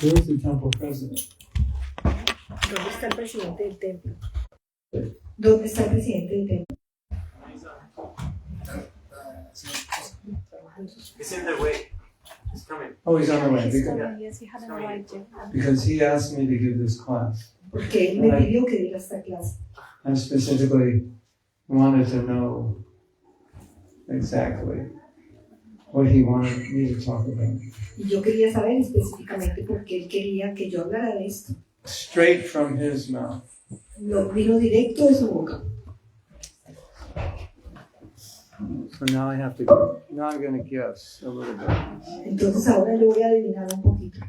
Where's the temple president? ¿Dónde está el presidente del templo? ¿Dónde está el presidente del templo? It's in the way. It's coming. Oh, he's on the way. He's coming, yes, he hadn't coming. arrived yet. Because he asked me to give this class. Porque él me pidió que diera esta clase. I specifically wanted to know exactly what he wanted me to talk about. Y yo quería saber específicamente por qué él quería que yo hablara de esto. Straight from his mouth. Lo vino directo de su boca. So now I'm going to guess a little bit. Entonces ahora le voy a adivinar un poquito.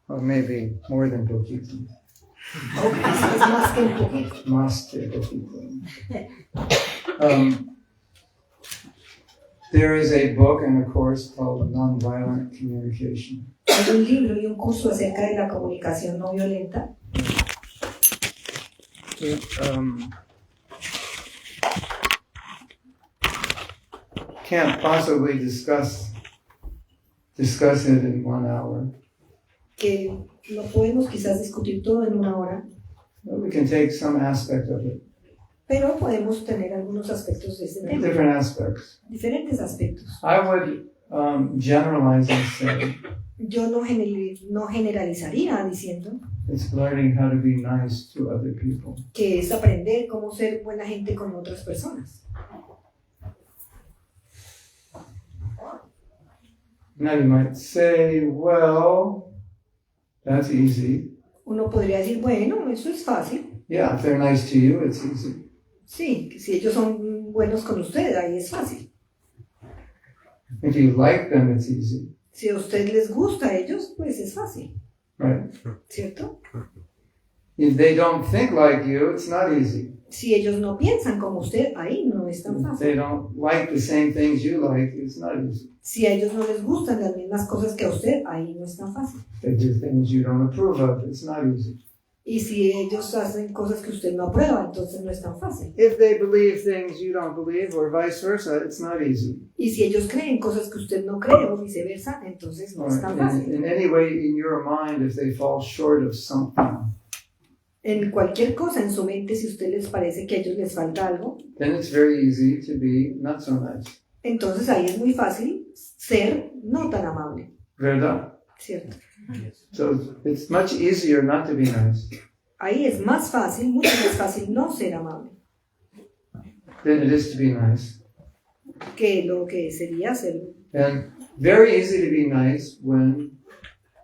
Or maybe more than poquito. O quizás más que un poquito. Más que poquito. There is a book and a course called Nonviolent Communication. Hay un libro y un curso acerca de la comunicación no violenta. It, can't possibly discuss it in 1 hour. Que no podemos quizás discutir todo en una hora, But we can take some aspect of it. pero podemos tener algunos aspectos de ese tema. Different aspects. Diferentes aspectos. I would generalize and say Yo no generalizaría diciendo it's learning how to be nice to other people. que es aprender cómo ser buena gente con otras personas. Now you might say, well, that's easy. Uno podría decir, bueno, eso es fácil. Yeah, if they're nice to you, it's easy. Sí, que si ellos son buenos con usted, ahí es fácil. If you like them, it's easy. Si a usted les gusta a ellos, pues es fácil, Right? ¿cierto? If they don't think like you, it's not easy. Si ellos no piensan como usted, ahí no es tan If fácil. they don't like the same things you like, it's not easy. Si a ellos no les gustan las mismas cosas que a usted, ahí no es tan fácil. If they do things you don't approve of, it's not easy. Y si ellos hacen cosas que usted no aprueba, entonces no es tan fácil. If they believe things you don't believe, or vice versa, it's not easy. Y si ellos creen cosas que usted no cree o viceversa, entonces no es tan fácil. In any way in your mind, if they fall short of something, En cualquier cosa en su mente, si a usted les parece que a ellos les falta algo, then it's very easy to be not so nice. entonces ahí es muy fácil ser no tan amable, ¿Verdad? ¿cierto? So it's much easier not to be nice Ahí es más fácil, mucho más fácil no ser amable than it is to be nice. que lo que sería ser. And very easy to be nice when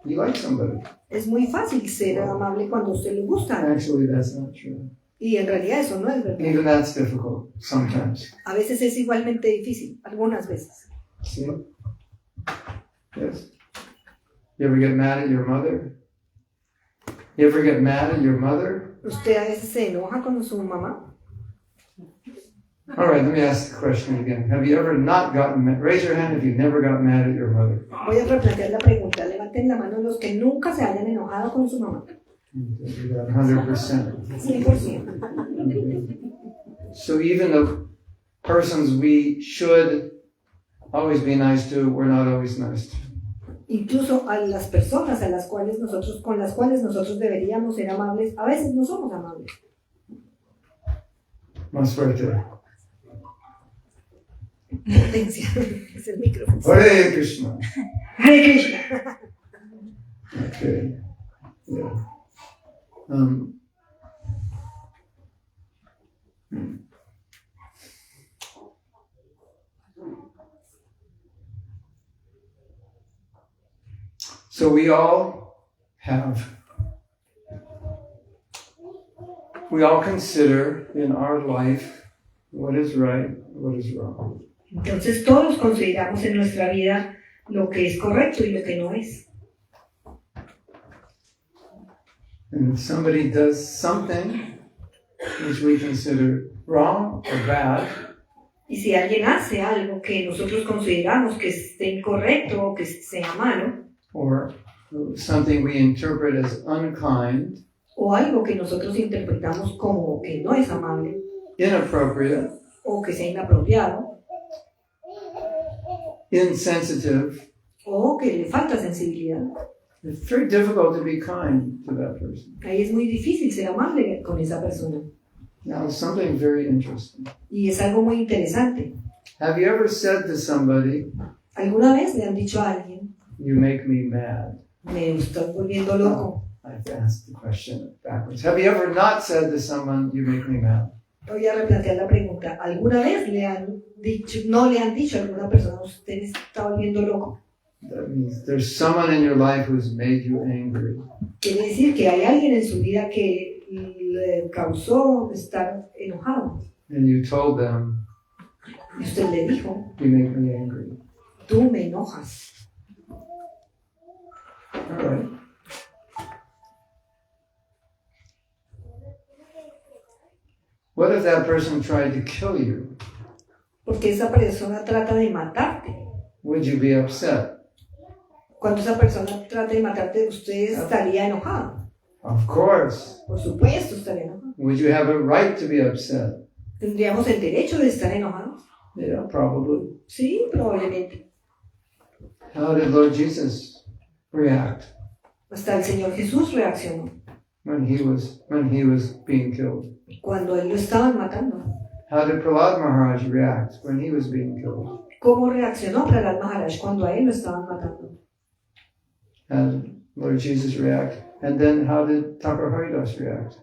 you like somebody. Es muy fácil ser amable cuando a usted le gusta. Actually, that's not true. Y en realidad eso no es verdad. Even that's difficult sometimes. A veces es igualmente difícil, algunas veces. See? Yes. You ever get mad at your mother? You ever get mad at your mother? ¿Usted a veces se enoja con su mamá? All right, let me ask the question again. Have you ever not gotten mad? Raise your hand if you never got mad at your mother. Voy a replantear la pregunta. Levanten la mano los que nunca se hayan enojado con su mamá. 100%. 100%. So even the persons we should always be nice to, we're not always nice to. Incluso a las personas con las cuales nosotros deberíamos ser amables, a veces no somos amables. Más fuerte. Potencia. Es el micrófono. Hare Krishna. Hare Krishna. Okay. Yeah. So we all consider in our life what is right, what is wrong. Entonces todos consideramos en nuestra vida lo que es correcto y lo que no es. And if somebody does something which we consider wrong or bad, Y si alguien hace algo que nosotros consideramos que esté incorrecto o que sea malo, or something we interpret as unkind, o algo que nosotros interpretamos como que no es amable, inappropriate, o que sea inapropiado, insensitive, o que le falta sensibilidad. It's very difficult to be kind to that person. Ahí es muy difícil ser amable con esa persona. Now, something very interesting. Y es algo muy interesante. Have you ever said to somebody, ¿Alguna vez le han dicho a alguien, you make me mad? me estás volviendo loco? I have to ask the question backwards. Have you ever not said to someone, you make me mad? Voy a replantear la pregunta. ¿Alguna vez no le han dicho a alguna persona, usted está volviendo loco? That means there's someone in your life who's made you angry. Quiere decir que hay alguien en su vida que le causó estar enojado. And you told them, Y usted le dijo, you make me angry. tú me enojas. All right. What if that person tried to kill you? Porque esa persona trata de matarte. Would you be upset? Cuando esa persona trata de matarte, usted estaría enojado. Of course. Por supuesto, estaría enojado. Would you have a right to be upset? ¿Tendríamos el derecho de estar enojados? Yeah, probably. Sí, probablemente. How did Lord Jesus react Hasta el Señor Jesús reaccionó when he was being killed? cuando él lo estaban matando. How did Prahlad Maharaj react when he was being killed? ¿Cómo reaccionó Prahlad Maharaj cuando a él lo estaban matando? And Lord Jesus react? And then how did Thakur Haridas react?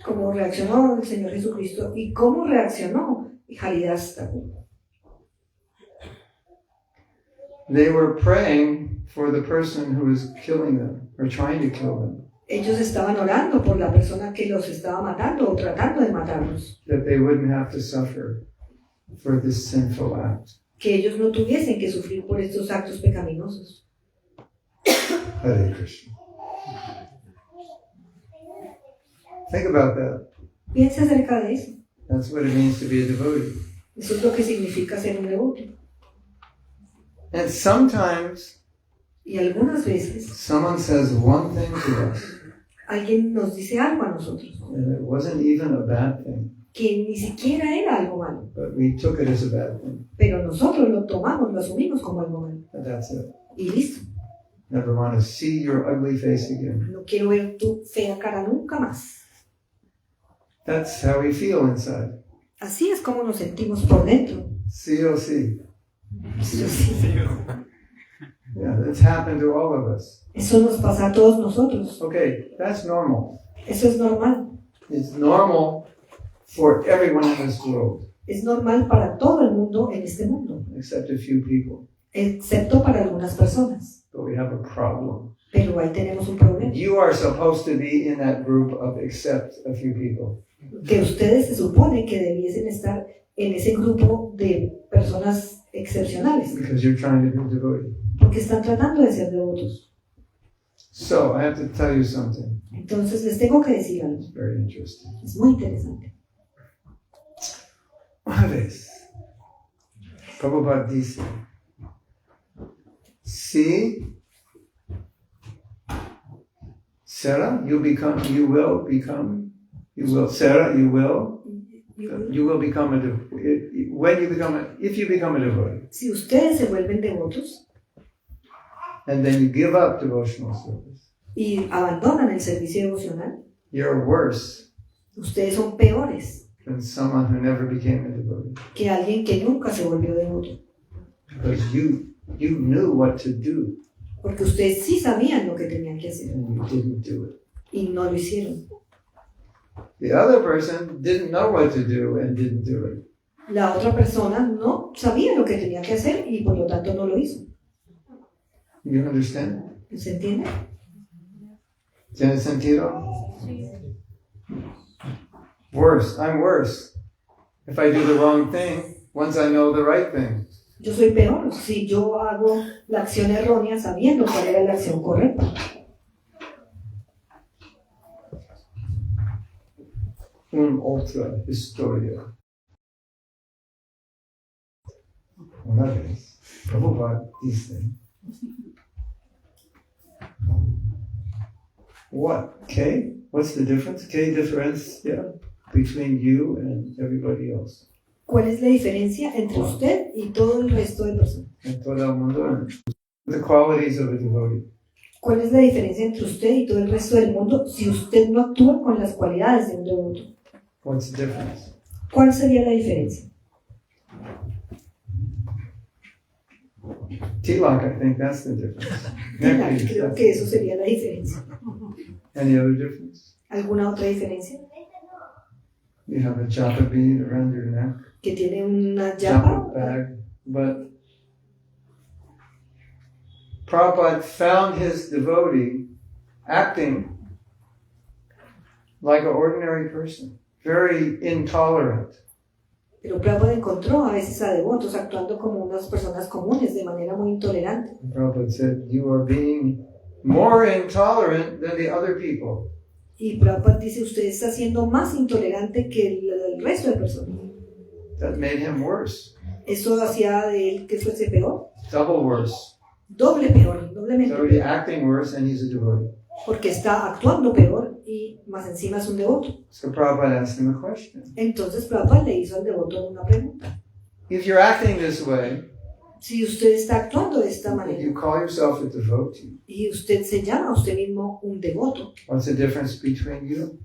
¿Cómo reaccionó el Señor Jesucristo? ¿Y cómo reaccionó Haridas Thakur? They were praying for the person who was killing them or trying to kill them, Ellos estaban orando por la persona que los estaba matando o tratando de matarlos. that they wouldn't have to suffer for this sinful act. Que ellos no tuviesen que sufrir por estos actos pecaminosos. Hare Krishna. Think about that. Piensa acerca de eso. That's what it means to be a devotee. Eso es lo que significa ser un devoto. And sometimes Y algunas veces someone says one thing to us, alguien nos dice algo a nosotros and it wasn't even a bad thing, que ni siquiera era algo malo, but we took it as a bad thing. pero nosotros lo tomamos, lo asumimos como algo malo. And that's it. Y listo. Never want to see your ugly face again. No quiero ver tu fea cara nunca más. That's how we feel inside. Así es como nos sentimos por dentro. COC. Eso sí. Yeah, that's happened to all of us. Eso nos pasa a todos nosotros. Okay, that's normal. Eso es normal. It's normal for everyone in this world, Es normal para todo el mundo en este mundo, except a few people. excepto para algunas personas. But we have a problem. Pero ahí tenemos un problema. You are supposed to be in that group of except a few people. Que ustedes se supone que debiesen estar en ese grupo de personas excepcionales, Because you're trying to be devotee. porque están tratando de ser devotos. So I have to tell you something. Entonces les tengo que decir algo. It's very interesting. Es muy interesante. Una vez, Prabhupada dice, si Sarah, you will become a devotee. If you become a devotee, Si ustedes se vuelven devotos and then you give up devotional service, y abandonan el servicio devocional, you're worse ustedes son peores than someone who never became a devotee. que alguien que nunca se volvió devoto. Because you knew what to do Porque ustedes sí sabían lo que tenían que hacer and you didn't do it. y no lo hicieron. The other person didn't know what to do and didn't do it. La otra persona no sabía lo que tenía que hacer y por lo tanto no lo hizo. You understand? ¿Se entiende? ¿Tiene sentido? Worse. I'm worse. If I do the wrong thing, once I know the right thing. Yo soy peor si yo hago la acción errónea sabiendo cuál era la acción correcta. Otra historia. Una vez, Prabhupada dice, what's the difference? ¿Qué diferencia between you and everybody else? ¿Cuál es la diferencia entre usted y todo el resto de personas? En todo el mundo, The qualities of a devotee. ¿Cuál es la diferencia entre usted y todo el resto del mundo si usted no actúa con las cualidades de un devoto? What's the difference? ¿Cuál sería la diferencia? Tilak, I think that's the difference. Creo que eso sería la diferencia. Any other difference? ¿Alguna otra diferencia? You have a japa bead around your neck. Que tiene una Japa llapa. bag. But Prabhupada found his devotee acting like an ordinary person, very intolerant. Pero Prabhupada encontró a veces a devotos actuando como unas personas comunes de manera muy intolerante. Prabhupada said, you are being more intolerant than the other people. Y Prabhupada dice, usted está siendo más intolerante que el resto de personas. That made him worse, Eso hacía de él que fuese peor, double worse. doble peor, doblemente So he's peor, acting worse and he's a devotee. porque está actuando peor y más encima es un devoto. So Prabhupada asked him a question. Entonces Prabhupada le hizo al devoto una pregunta. If you're acting this way, Si usted está actuando de esta if manera you call yourself a devotee, y usted se llama a usted mismo un devoto, what's the difference between you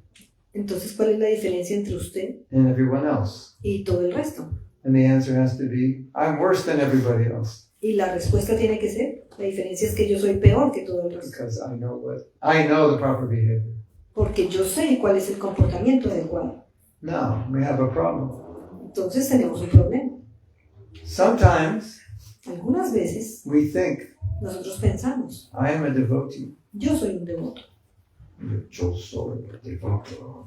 entonces ¿cuál es la diferencia entre usted and everyone else? y todo el resto? And the answer has to be, I'm worse than everybody else Y la respuesta tiene que ser, la diferencia es que yo soy peor que todo el resto, because I know the proper behavior. porque yo sé cuál es el comportamiento adecuado. Now we have a problem. Entonces tenemos un problema. Sometimes Algunas veces we think, nosotros pensamos, I am a devotee. yo soy un devoto. Yo soy a devoto.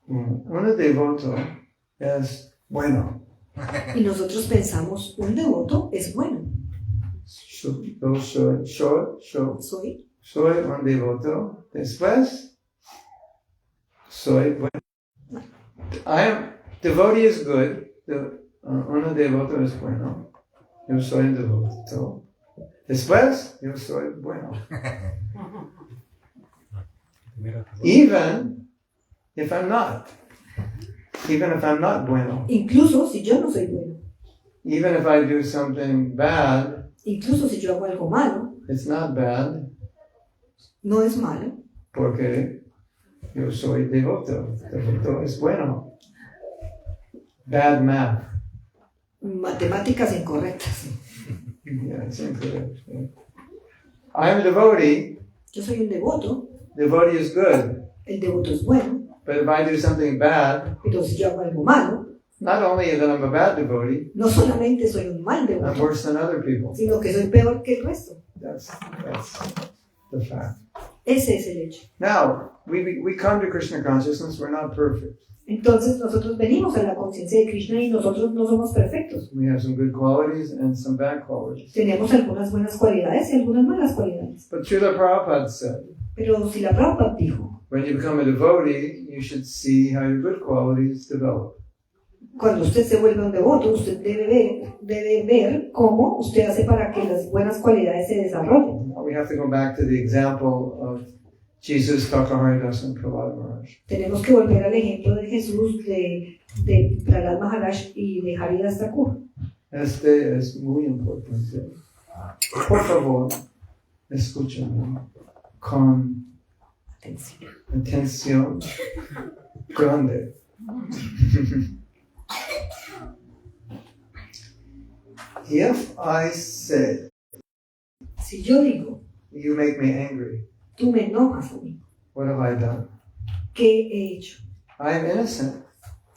Un devoto es bueno. Y nosotros pensamos, un devoto es bueno. Soy un devoto. Después, soy bueno. Devotee is good. Un devoto es bueno. Yo soy un devoto. Después, yo soy bueno. Even if I'm not bueno. Incluso si yo no soy bueno. Even if I do something bad, Incluso si yo hago algo malo, it's not bad no es malo, porque yo soy devoto. Devoto es bueno. Bad math. matemáticas incorrectas. Yeah, it's incorrect. Yeah. I'm a devotee. Yo soy un devoto, Devotee is good. el devoto es bueno, But if I do something bad, pero si yo hago algo malo, not only that I'm a bad devotee, no solamente soy un mal I'm devoto, worse than other people. sino que soy peor que el resto. That's the fact. Ese es el hecho. Now, we come to Krishna consciousness, we're not perfect. Entonces nosotros venimos a la conciencia de Krishna y nosotros no somos perfectos. We have some good qualities and some bad qualities. Tenemos algunas buenas cualidades y algunas malas cualidades. But Srila Prabhupada said, Pero si la Prabhupada dijo, when you become a devotee, you should see how your good qualities develop. cuando usted se vuelve un devoto, usted debe ver cómo usted hace para que las buenas cualidades se desarrollen. Now we have to go back to the example of Jesus, Dr. Haridas, and Prahlad Maharaj. Tenemos que volver al ejemplo de Jesús, de Prahlad Maharaj y de Haridas Thakur. Este es muy importante. Por favor, escúchame con atención grande. If I say, Si yo digo, you make me angry, tú me enojas a mí, what have I done? ¿qué he hecho? I am innocent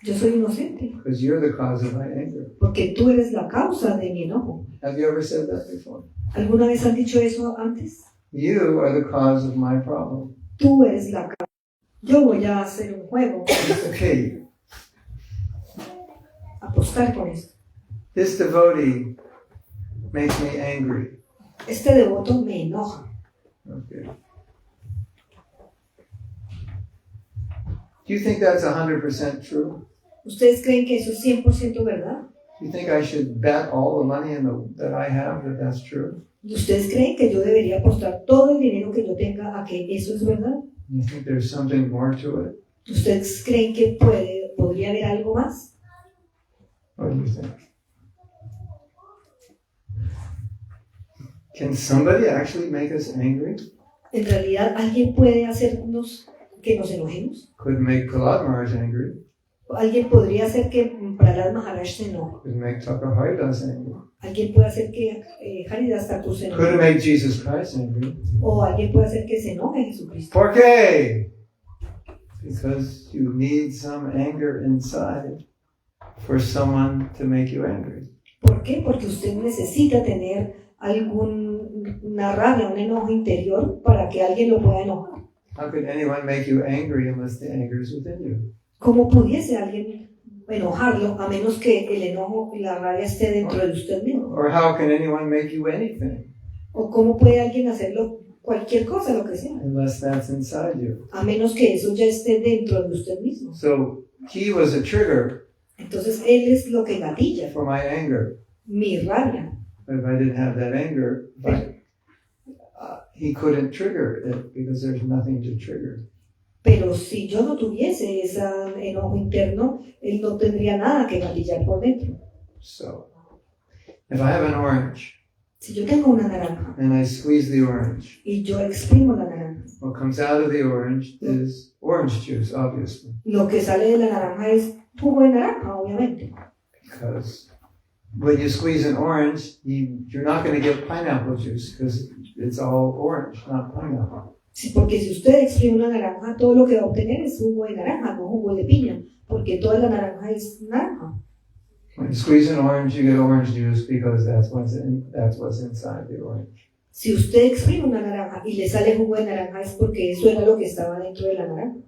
Yo soy inocente, because you're the cause of my anger. porque tú eres la causa de mi enojo. Have you ever said that before? ¿Alguna vez han dicho eso antes? You are the cause of my problem. Tú eres la causa. Yo voy a hacer un juego, Okay, apostar con esto. this devotee makes me angry. Este devoto me enoja. Okay. Do you think that's 100% true? ¿Ustedes creen que eso es 100% verdad? Do you think I should bet all the money that I have that that's true? ¿Ustedes creen que yo debería apostar todo el dinero que yo tenga a que eso es verdad? You think there's something more to it? ¿Ustedes creen que podría haber algo más? What do you think? Can somebody actually make us angry? ¿En realidad alguien puede hacernos que nos enojemos? Could make Prahlad Maharaj angry. ¿Alguien podría hacer que Prahlad Maharaj se enoje? Could make Thakur Haridas angry. ¿Alguien puede hacer que Haridas Thakur se Could enoje? make Jesus Christ angry. ¿O alguien puede hacer que se enoje Jesucristo? ¿Por qué? Because you need some anger inside for someone to make you angry. ¿Por qué? Porque usted necesita tener alguna rabia, un enojo interior para que alguien lo pueda enojar. How could anyone make you angry unless the anger is within you? ¿Cómo pudiese alguien enojarlo a menos que el enojo y la rabia esté dentro de usted mismo? Or how can anyone make you anything ¿O cómo puede alguien hacerlo cualquier cosa, lo que sea, unless that's inside you? a menos que eso ya esté dentro de usted mismo? So he was a trigger Entonces él es lo que gatilla for my anger. mi rabia. But if I didn't have that anger, he couldn't trigger it because there's nothing to trigger. Pero si yo no tuviese ese enojo interno, él no tendría nada que gatillar por dentro. So if I have an orange Si yo tengo una naranja and I squeeze the orange, y yo exprimo la naranja, what comes out of the orange is orange juice, obviously, lo que sale de la naranja es jugo de naranja, obviamente. because when you squeeze an orange, you're not going to get pineapple juice because it's all orange, not pineapple. Sí, porque si usted exprime una naranja, todo lo que va a obtener es jugo de naranja, no jugo de piña, porque toda la naranja es naranja. When you squeeze an orange, you get orange juice because that's what's inside the orange. Si usted exprime una naranja y le sale jugo de naranja es porque eso era lo que estaba dentro de la naranja.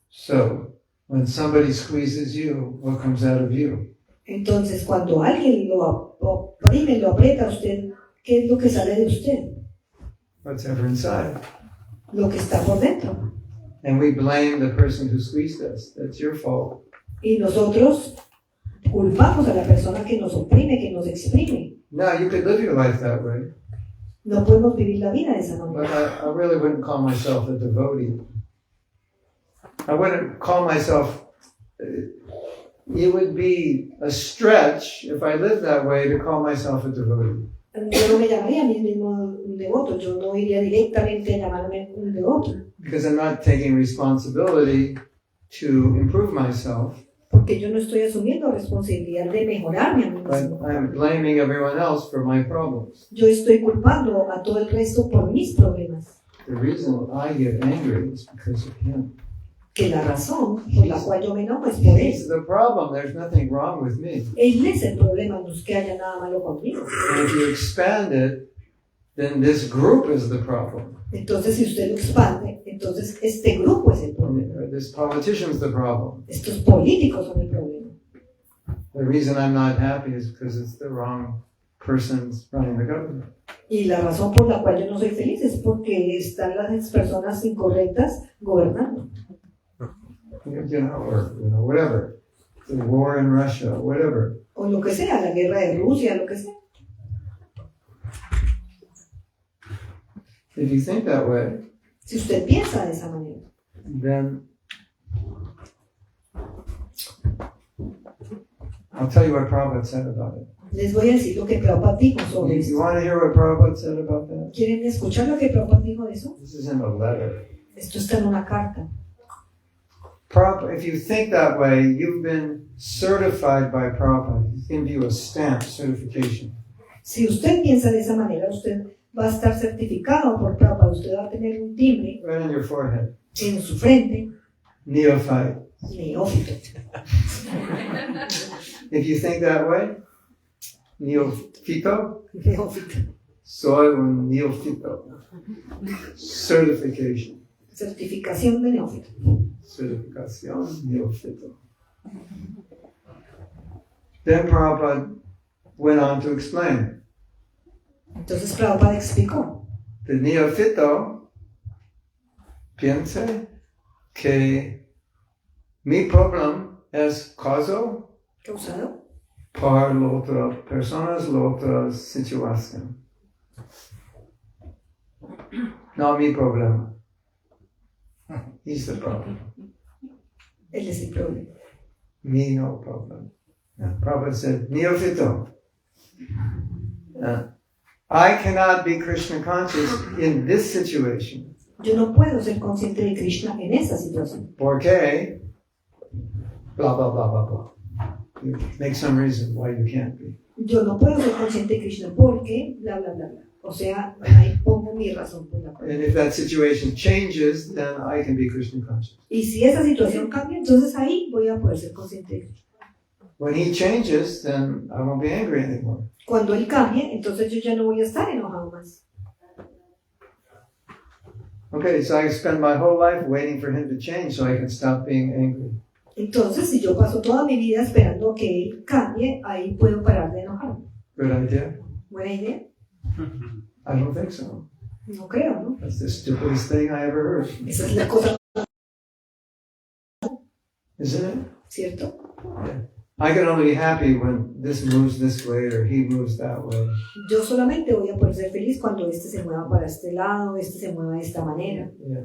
So when somebody squeezes you, what comes out of you? Entonces, cuando alguien lo oprime, lo aprieta a usted, ¿qué es lo que sale de usted? What's ever inside? Lo que está por dentro. And we blame the person who squeezed us. That's your fault. Y nosotros culpamos a la persona que nos oprime, que nos exprime. Now, you could live your life that way, No podemos vivir la vida de esa but manera. I really wouldn't call myself a devotee. I wouldn't call myself... It would be a stretch if I lived that way to call myself a devotee. Yo no me llamaría a mí mismo un devoto, yo no iría directamente a llamarme un devoto, Because I'm not taking responsibility to improve myself, porque yo no estoy asumiendo responsabilidad de mejorarme a mí but mismo. I'm blaming everyone else for my problems. Yo estoy culpando a todo el resto por mis problemas. The reason I get angry is because of him. Que la razón por la cual yo me enojo es por He's él. the problem. There's nothing wrong with me. Él es el problema, no es que haya nada malo conmigo. And if you expand it, then this group is the problem. Entonces, si usted lo expande, entonces este grupo es el problema. This politician's the problem. Estos políticos son el problema. The reason I'm not happy is because it's the wrong person's running the government. Y la razón por la cual yo no soy feliz es porque están las personas incorrectas gobernando. Or whatever. The war in Russia, whatever. O lo que sea, la guerra de Rusia, lo que sea. If you think that way, Si usted piensa de esa manera, then I'll tell you what Prabhupada said about it. les voy a decir lo que Prabhupada dijo sobre You eso. want to hear what Prabhupada said about that? ¿Quieren escuchar lo que Prabhupada dijo de eso? This is in a letter. Esto está en una carta. Prabhupada, if you think that way, you've been certified by Prabhupada. He's given you a stamp certification. Si usted piensa de esa manera, usted va a estar certificado por Prabhupada. Usted va a tener un timbre Right on your forehead. en su frente, Neophyte. neófito. If you think that way, neofito, Neófito. soy un neofito. Certification. Certificación de neófito. Certificación neofito. Then Prabhupada went on to explain. Entonces Prabhupada explicó. The neofito piensa que mi problema es causado ¿Causado? por la otra persona, la otra situación. No mi problema. He's the problem. Él es el problema. Me no problem. Prabhupada said, Neophyto. I cannot be Krishna conscious in this situation. Yo no puedo ser consciente de Krishna en esa situación. Porque, blah, blah, blah, blah, blah. You make some reason why you can't be. Yo no puedo ser consciente de Krishna porque, bla, bla, bla, bla. O sea, ahí pongo mi razón por la cual. And if that situation changes, then I can be Krishna conscious. Y si esa situación cambia, entonces ahí voy a poder ser consciente de Krishna. When he changes, then I won't be angry anymore. Cuando él cambie, entonces yo ya no voy a estar enojado más. Okay, so I spend my whole life waiting for him to change so I can stop being angry. Entonces, si yo paso toda mi vida esperando que él cambie, ahí puedo parar de enojarme. Good idea? ¿Buena idea? I don't think so. No creo, ¿no? That's the stupidest thing I ever heard. Esa es la cosa, Isn't it? ¿cierto? Yeah. I can only be happy when this moves this way or he moves that way. Yo solamente voy a poder ser feliz cuando este se mueva para este lado, este se mueva de esta manera. Yeah.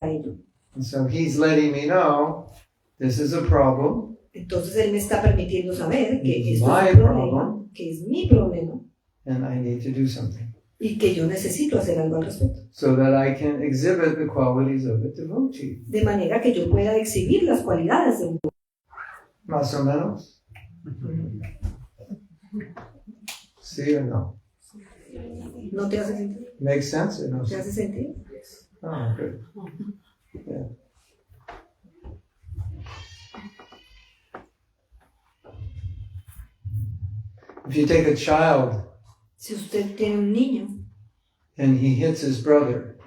A ello. And so he's letting me know this is a problem. Entonces él me está permitiendo saber que It's esto my es un problema, problem. que es mi problema And I need to do something y que yo necesito hacer algo al respecto. so that I can exhibit the qualities of a devotee. De manera que yo pueda exhibir las cualidades de un Más o menos. ¿Sí o no? ¿No te hace sentido? Makes sense or no? ¿Te hace sentido? Oh, good. Yeah. If you take a child Si usted tiene un niño and he hits his brother,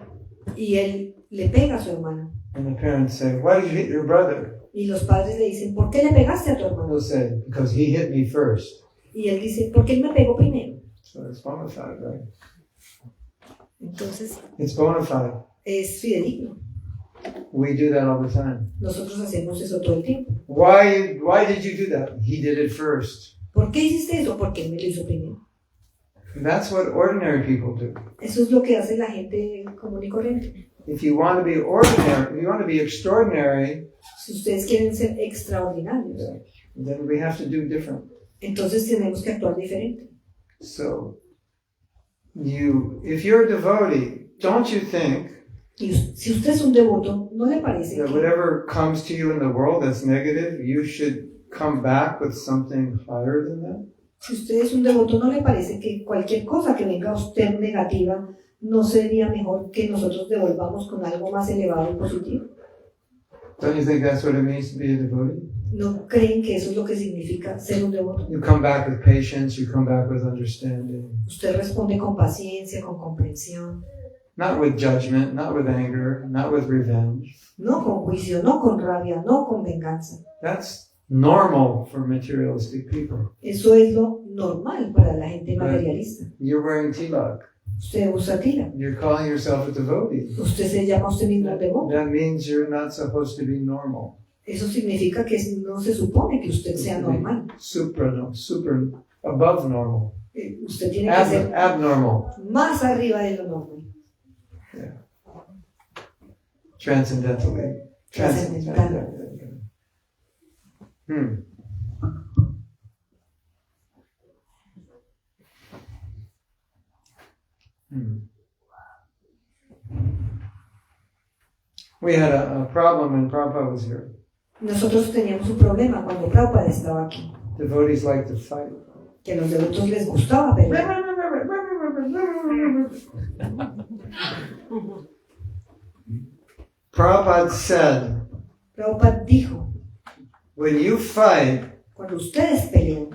y él le pega a su hermano and the parents say, "Why did you hit your brother?" y los padres le dicen, ¿por qué le pegaste a tu hermano? He'll say, "Because he hit me first." Y él dice, ¿por qué él me pegó primero? So it's bona fide, right? Entonces It's bona fide. es fidedigno. We do that all the time. Nosotros hacemos eso todo el tiempo. Why did you do that? He did it first. ¿Por qué hiciste eso? Porque él me lo hizo primero. And that's what ordinary people do. Eso es lo que hace la gente común y corriente. If you want to be ordinary, if you want to be extraordinary, Si ustedes quieren ser extraordinarios, then we have to do different. entonces tenemos que actuar diferente. So, if you're a devotee, don't you think Y si usted es un devoto, ¿no le parece that que whatever comes to you in the world that's negative, you should come back with something higher than that? si usted es un devoto, ¿no le parece que cualquier cosa que venga a usted negativa no sería mejor que nosotros devolvamos con algo más elevado y positivo? Don't you think that's what it means to be a devotee? ¿No creen que eso es lo que significa ser un devoto? You come back with patience, you come back with understanding, Usted responde con paciencia, con comprensión, not with judgment, not with anger, not with revenge. no con juicio, no con rabia, no con venganza. That's normal for materialistic people. Eso es lo normal para la gente materialista. You're wearing tilak. Usted usa tira. You're calling yourself a devotee. Usted se llama a usted mismo devoto. That means you're not supposed to be normal. Eso significa que no se supone que usted sea normal. Super above normal. Usted tiene que ser Abnormal. más arriba de lo normal. Yeah. Transcendentally. Trascendental. We had a problem when Prabhupada was here. Nosotros teníamos un problema cuando Prabhupada estaba aquí, Devotees like to fight. que a los devotos les gustaba pelear. Prabhupada said, Prabhupada dijo, when you fight, cuando ustedes pelean,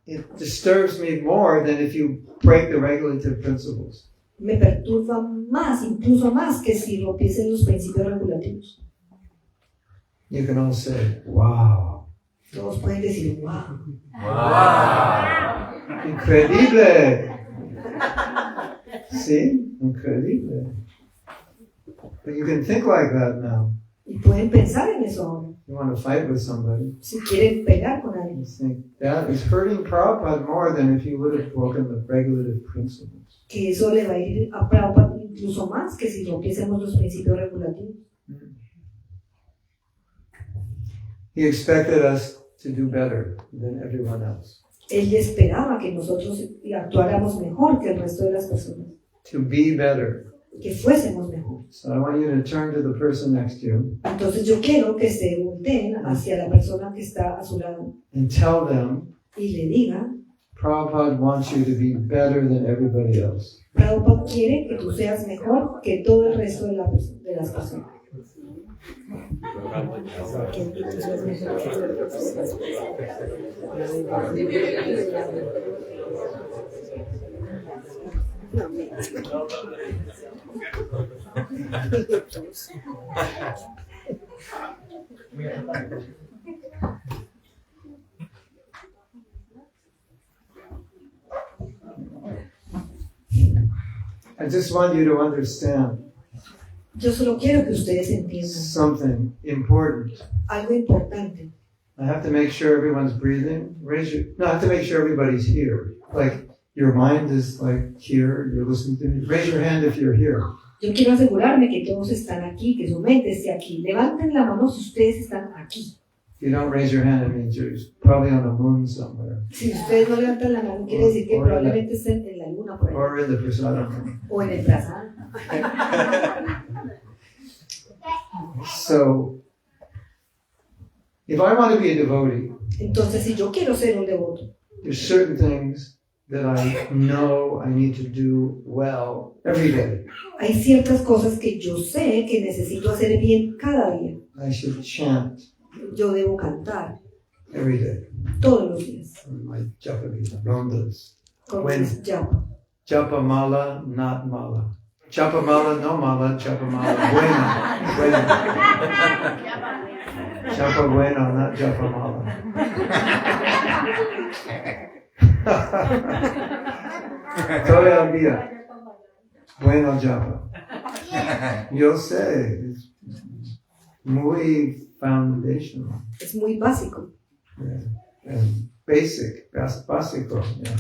it disturbs me more than if you break the regulative principles. me perturba más, incluso más que si rompiesen los principios regulativos. You can all say, wow. Todos pueden decir, wow, Increíble. See? Increíble. But you can think like that now. y pueden pensar en eso ahora. You want to fight with somebody. si quiere pelear con alguien. You think that is hurting Prabhupada more than if he would have broken the regulative principles. Que eso le va a ir a Prabhupada incluso más que si rompiésemos los principios regulativos. He expected us to do better than everyone else. Él esperaba que nosotros actuáramos mejor que el resto de las personas, To be better. que fuésemos mejor. So I want you to turn to the person next to you Entonces yo quiero que se volteen hacia la persona que está a su lado and tell them y le digan, Prabhupada wants you to be better than everybody else. Prabhupada quiere que tú seas mejor que todo el resto de las personas. I just want you to understand Yo solo quiero que ustedes entiendan something important. algo importante. I have to make sure everyone's breathing. I have to make sure everybody's here. Like your mind is like here, you're listening to me. Raise your hand if you're here. Yo quiero asegurarme que todos están aquí, que su mente esté aquí. Levanten la mano si ustedes están aquí. If you don't raise your hand, it means you're probably on the moon somewhere. Si ustedes no levantan la mano, quiere decir que probablemente estén en la luna por ahí. Or in the prasadam. O en el prasad. So, if I want to be a devotee, Entonces, si yo quiero ser un devoto, there's certain things that I know I need to do well every day. hay ciertas cosas que yo sé que necesito hacer bien cada día. I should chant Yo debo cantar every day. todos los días. My japa gita, rondas. Con When- mis japa. Japa mala, not mala. Japa mala, no mala. Japa mala, buena. Buena. Japa bueno, not japa mala. Todo el día. Bueno japa. Yo sé, es muy foundational. Es muy básico. Yeah. And básico. Yeah.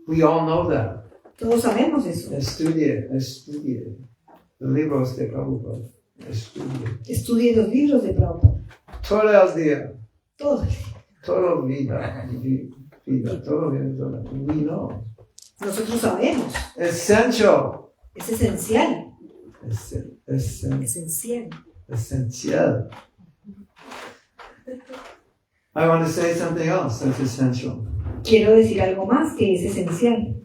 We all know that. Todos sabemos eso. Estudie los libros de Prabhupada. Estudie los libros de Prabhupada. Todo el día, Todos. todo vida, todo vida. We know. Nosotros sabemos. Essential. Es esencial. Esencial. Esencial. I want to say something else that's essential. Quiero decir algo más que es esencial.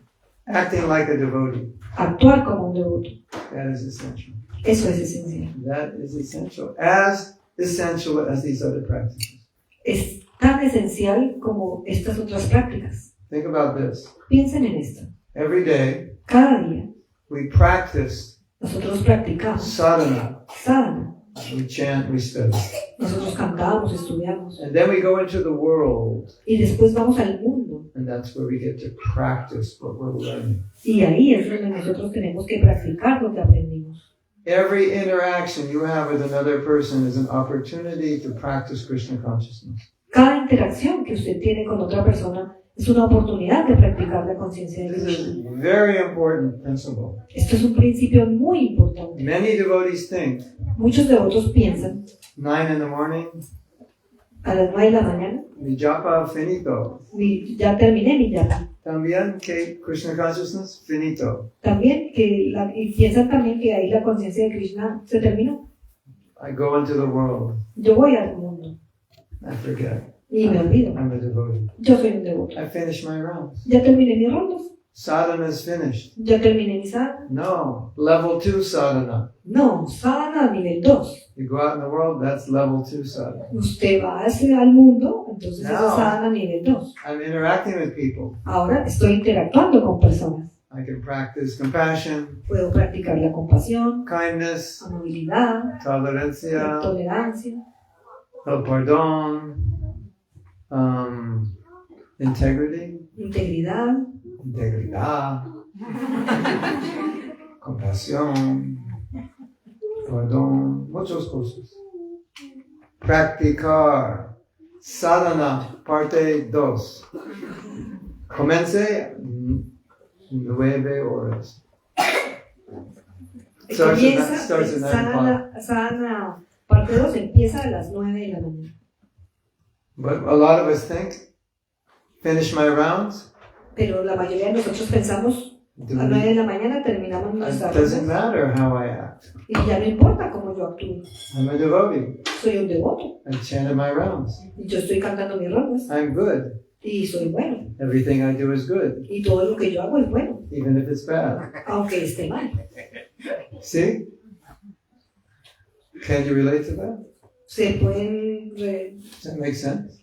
Acting like a devotee. Actuar como un devoto. That is essential. Eso es esencial. That is essential. As essential as these other practices. Es tan esencial como estas otras prácticas. Think about this. Piensen en esto. Every day Cada día we practice nosotros practicamos sadhana. sadhana. We chant, we study. Nosotros cantamos, estudiamos. And then we go into the world, Y después vamos al mundo. and that's where we get to practice what we're learning. Y ahí es donde nosotros tenemos que practicar lo que aprendimos. Every interaction you have with another person is an opportunity to practice Krishna consciousness. Cada interacción que usted tiene con otra persona es una oportunidad de practicar la conciencia de This Krishna. is a very important principle. Esto es un principio muy importante. Many devotees think Muchos devotos piensan 9 in the morning, a las 9 de la mañana, mi japa finito. ya terminé mi japa. También que Krishna consciousness finito. También y piensan también que ahí la conciencia de Krishna se terminó. I go into the world. Yo voy al mundo I forget. y me olvido. I'm a devotee. Yo soy un devoto. I finish my rounds. Ya terminé mis rondas. Sadhana is finished. Ya terminé mi sadhana. No, level 2 sadhana. No, sadhana nivel 2. You go out in the world, that's level 2 sadhana. Usted va al mundo, entonces No. eso es sadhana nivel 2. I'm interacting with people. Ahora estoy interactuando con personas. I can practice compassion, Puedo practicar la compasión, kindness, amabilidad, tolerancia, tolerancia, el perdón, integrity, integridad, compasión, perdón, muchas cosas. Practicar. Sadhana, parte 2. Comencé 9 horas. Starts at 9 o'clock. Sadhana, parte 2, empieza a las 9 de la mañana. But a lot of us think, finish my rounds. Pero la mayoría de nosotros pensamos, a las 9 de la mañana terminamos It nuestra doesn't ronda matter how I act. y ya no importa cómo yo actúe. I'm a devotee. Soy un devoto I chanted my rounds. y yo estoy cantando mis rondas I'm good. y soy bueno Everything I do is good, y todo lo que yo hago es bueno, even if it's bad. aunque esté mal. See? Can you relate to that? ¿Se pueden, Does that make sense?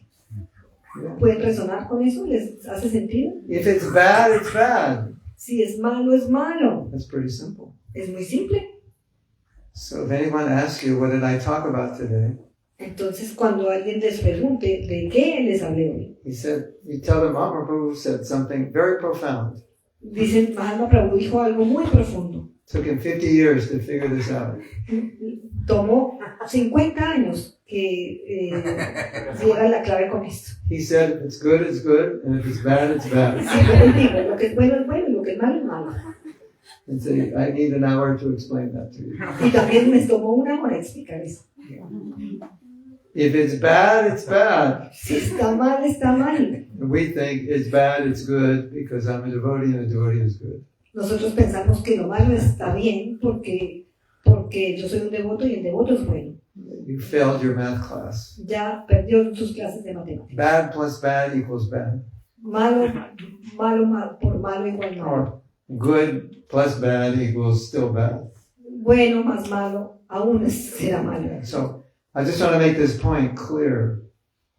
Yeah. pueden resonar con eso? ¿Les hace sentido? If it's bad, it's bad. Si es malo, es malo. That's pretty simple. Es muy simple. So if anyone asks you, what did I talk about today? Entonces, cuando alguien les pregunte de qué les hablé hoy, He said, you tell them Mahatma Prabhu said something very profound. dicen, Mahatma Prabhu dijo algo muy profundo. Took him 50 years to figure this out. Tomó 50 años que diera la clave con esto. He said, if it's good, it's good, and if it's bad, it's bad. Siempre les digo, lo que es bueno es bueno y lo que es malo es malo. And so I need an hour to explain that to you. Y también me tomó una hora explicar eso. If it's bad, it's bad. Si está mal, está mal. And we think it's bad, it's good, because I'm a devotee and a devotee is good. Nosotros pensamos que lo malo está bien porque yo soy un devoto y el devoto es bueno. You failed your math class. Ya perdió sus clases de matemáticas. Bad plus bad equals bad. Malo por malo igual malo. Or good plus bad equals still bad. Bueno más malo aún será malo. So I just want to make this point clear.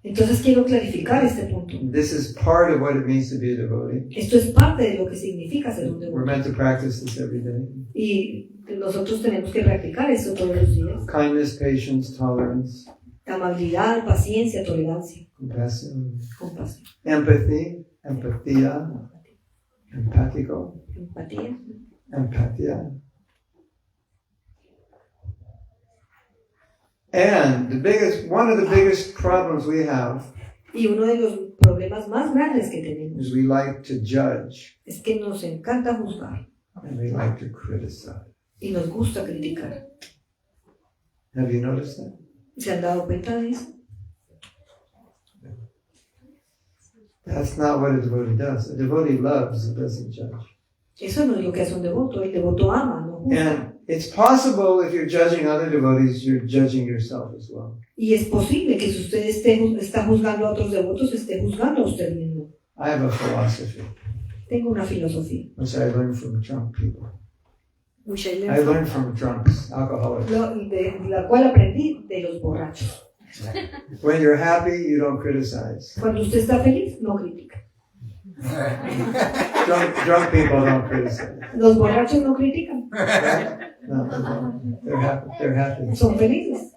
Entonces quiero clarificar este punto. This is part of what it means to be a devotee. Esto es parte de lo que significa ser un We're devoto. meant to practice this every day. Y nosotros tenemos que practicar esto todos los días. Kindness, patience, tolerance, Amabilidad, paciencia, tolerancia, compassion, compasión, empathy, empathia, empático, empatía. empathia. And one of the biggest problems we have Y uno de los problemas más grandes que tenemos is we like to judge es que nos encanta juzgar and we like to criticize. y nos gusta criticar. Have you noticed that? ¿Se han dado cuenta de eso? That's not what a devotee does. A devotee loves and doesn't judge. Eso no es lo que hace un devoto. El devoto ama, no juzga. And it's possible if you're judging other devotees, you're judging yourself as well. Y es posible que si usted está juzgando a otros devotos, esté juzgando a usted mismo. I have a philosophy, Tengo una filosofía. which I learned from drunk people. Which I learned from drunks, alcoholics. de la cual aprendí de los borrachos. When you're happy, you don't criticize. Cuando usted está feliz, no critica. Drunk people don't criticize. Los borrachos no critican, No, they're happy. They're happy. son felices.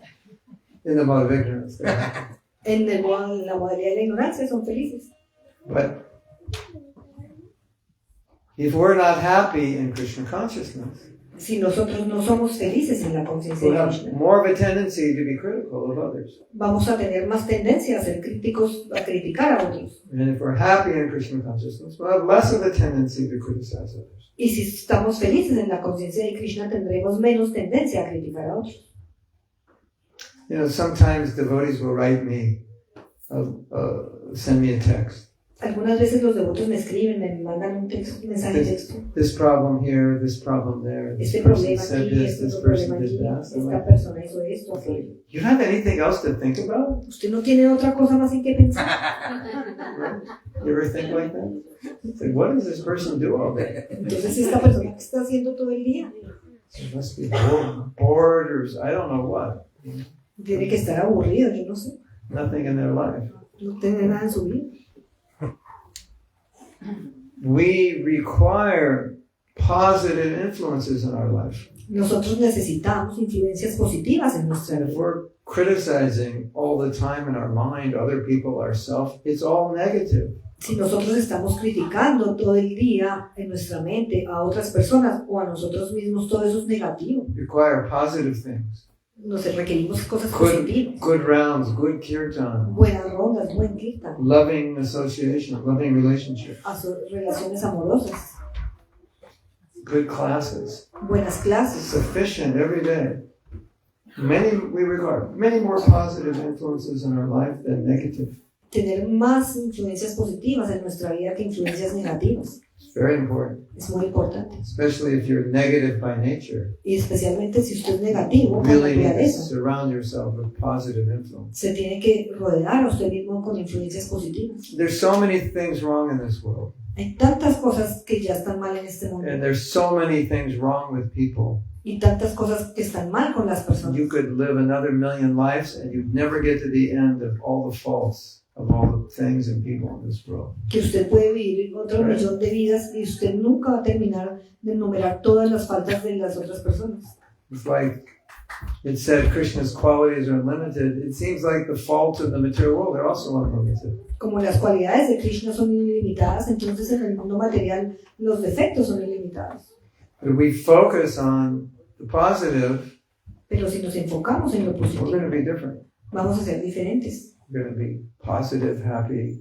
In the mode of ignorance, they're happy. En la modalidad de la ignorancia son felices. But if we're not happy in Krishna consciousness, Si nosotros no somos felices en la conciencia we'll de have Krishna, more of a tendency to be critical of others. vamos a tener más tendencia a ser críticos, a criticar a otros. And if we're happy in Krishna consciousness, we'll have less of a tendency to criticize others. Y si estamos felices en la conciencia de Krishna, tendremos menos tendencia a criticar a otros. You know, sometimes devotees will write me, send me a text. Algunas veces los devotos me escriben, me mandan un mensaje de texto. This problem here, this problem there. This Este person problema said aquí, this, este this otro person problema did aquí, that. I'm esta like, persona hizo esto, aquello. you don't have anything else to think about? ¿Usted no tiene otra cosa más en qué pensar? You ever think like that? It's like, what does this person do all day? Entonces, ¿esta persona qué está haciendo todo el día? It must be bored or I don't know what. Tiene que estar aburrido, yo no sé. Nothing in their life. No tiene nada en su vida. We require positive influences in our life. Nosotros necesitamos influencias positivas en nuestra And if vida. we're criticizing all the time in our mind, other people, ourselves, it's all negative. Si nosotros estamos criticando todo el día en nuestra mente a otras personas o a nosotros mismos, todo eso es negativo. Require positive things. Nos requerimos cosas positivas. Good rounds, good kirtan. Buenas rondas, buen kirtan. Loving association, loving relationship. Relaciones amorosas. Good classes. Buenas clases. Sufficient every day. We regard many more positive influences in our life than negative. Tener más influencias positivas en nuestra vida que influencias negativas. It's very important. Es muy importante. Especially if you're negative by nature. Y especialmente si usted es negativo por Really need to naturaleza. surround yourself with positive influence. Se tiene que rodear a usted mismo con influencias positivas. There's so many things wrong in this world. Hay tantas cosas que ya están mal en este mundo. And there's so many things wrong with people. Y tantas cosas que están mal con las personas. You could live another million lives and you'd never get to the end of all the faults of all the things and people in this world. Que usted puede vivir otro millón de vidas y usted nunca va a terminar de enumerar todas las faltas de las otras personas. It's like it said Krishna's qualities are unlimited. It seems like the faults of the material world are also unlimited. Como las cualidades de Krishna son ilimitadas, entonces en el mundo material los defectos son ilimitados. But if we focus on the positive, Pero si nos enfocamos en lo we're positivo, going to be different. vamos a ser diferentes. We're going to be positive, happy,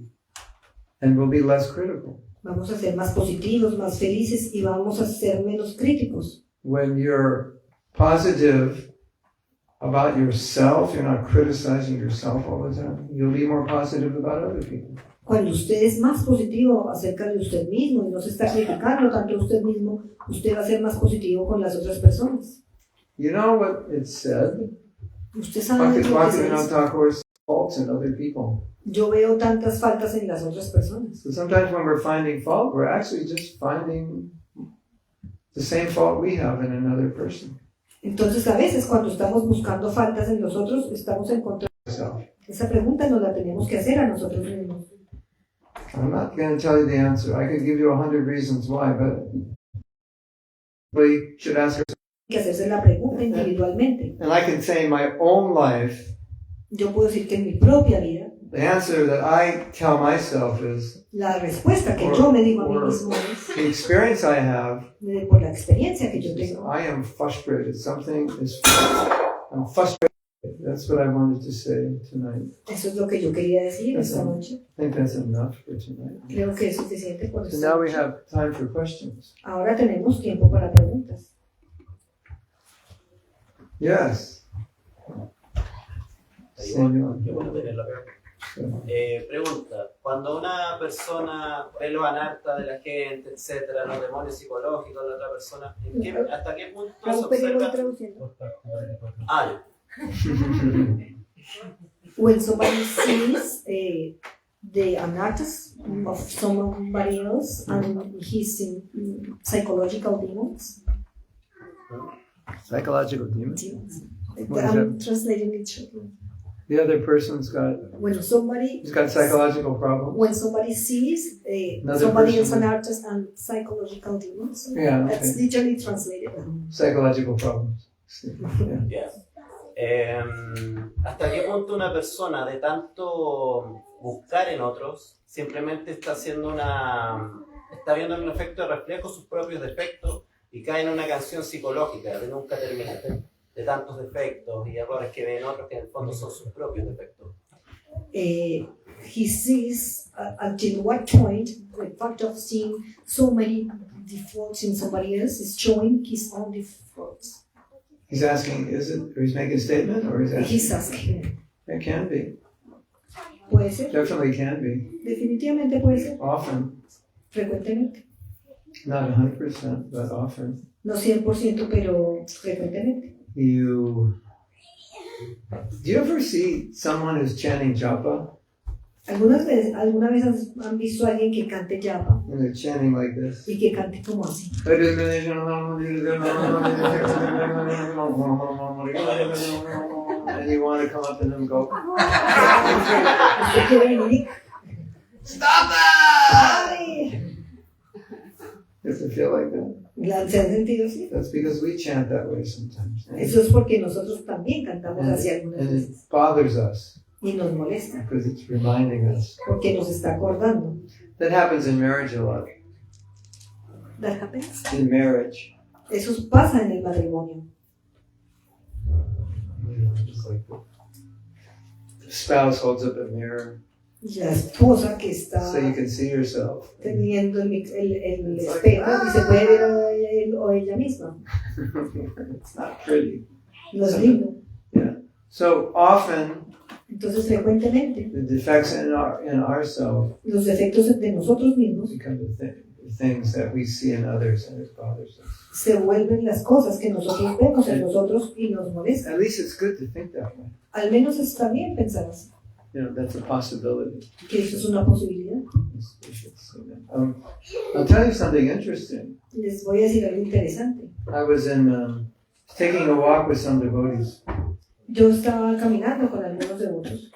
and we'll be less critical. Vamos a ser más positivos, más felices y vamos a ser menos críticos. When you're positive about yourself, you're not criticizing yourself all the time. You'll be more positive about other people. Cuando usted es más positivo acerca de usted mismo y no se está criticando tanto a usted mismo, usted va a ser más positivo con las otras personas. You know what it said? Usted sabe lo que se Bhaktivinoda dice. Thakur sees faults in other people. Yo veo tantas faltas en las otras personas. So sometimes when we're finding fault, we're actually just finding the same fault we have in another person. Entonces a veces cuando estamos buscando faltas en los otros, estamos encontrando. So Esa pregunta nos la tenemos que hacer a nosotros mismos. I'm not going to tell you the answer. I could give you 100 reasons why, but we should ask ourselves. Hay que hacerse la pregunta individualmente. And I can say in my own life, Yo puedo decir que en mi propia vida, the answer that I tell myself is la respuesta que yo me digo a mí mismo es, the experience I have. por la experiencia que yo tengo, I am frustrated. I'm frustrated. That's what I wanted to say tonight. eso es lo que yo quería decir esta noche. I think that's enough for tonight. Creo que es suficiente por So esta now we noche. have time for questions. Ahora tenemos tiempo para preguntas. Yes. Señor. Qué bueno tenerla. Pregunta, cuando una persona ve lo anarta de la gente, etcétera, los demonios psicológicos de la otra persona, ¿hasta qué punto se observa? Ah, When somebody sees the anarthas of somebody else and he's in psychological demons. Psychological demons. What is I'm translating it shortly. The other person's got he's got psychological problems. When somebody sees Another somebody else person. anarthas and psychological demons, Yeah, that's okay. literally translated. Psychological problems. Yeah. yeah. ¿Hasta qué punto una persona de tanto buscar en otros simplemente está viendo en un efecto de reflejo sus propios defectos y cae en una canción psicológica de nunca terminar, de tantos defectos y errores que ven otros que en el fondo son sus propios defectos? He sees until what point the fact of seeing so many defaults in somebody else is showing his own defaults. He's asking, or he's making a statement, or He's asking. It can be. Puede ser. Definitely can be. Definitivamente puede ser. Often. Frecuentemente. Not 100%, but often. No 100%, pero frecuentemente. Do you ever see someone who's chanting japa? ¿Alguna vez han visto a alguien que cante japa And they're chanting like this. y que cante como así? And you want to come up to them and go, Usted quiere venir stop that! ¡ay! Does it feel like that? ¿Se han sentido así? That's because we chant that way sometimes. Eso es porque nosotros también cantamos así algunas And veces it bothers us y nos molesta because it's reminding us. porque nos está acordando. That happens in marriage a lot. That happens. In marriage. Eso pasa en el matrimonio. like the spouse holds up a mirror La esposa que está so you can see yourself. teniendo el espejo y se puede ver a él o ella misma. It's not pretty. No es lindo. So often, Entonces, frecuentemente, the defects in ourselves los defectos de nosotros mismos become the things that we see in others, and it bothers us. se vuelven las cosas que nosotros vemos en nosotros y nos molestan. At least it's good to think that way. Al menos está bien pensar así, That's a possibility. que eso es una posibilidad. We should see that. I'll tell you something interesting. Les voy a decir algo interesante. I was taking a walk with some devotees, Yo estaba caminando con algunos devotos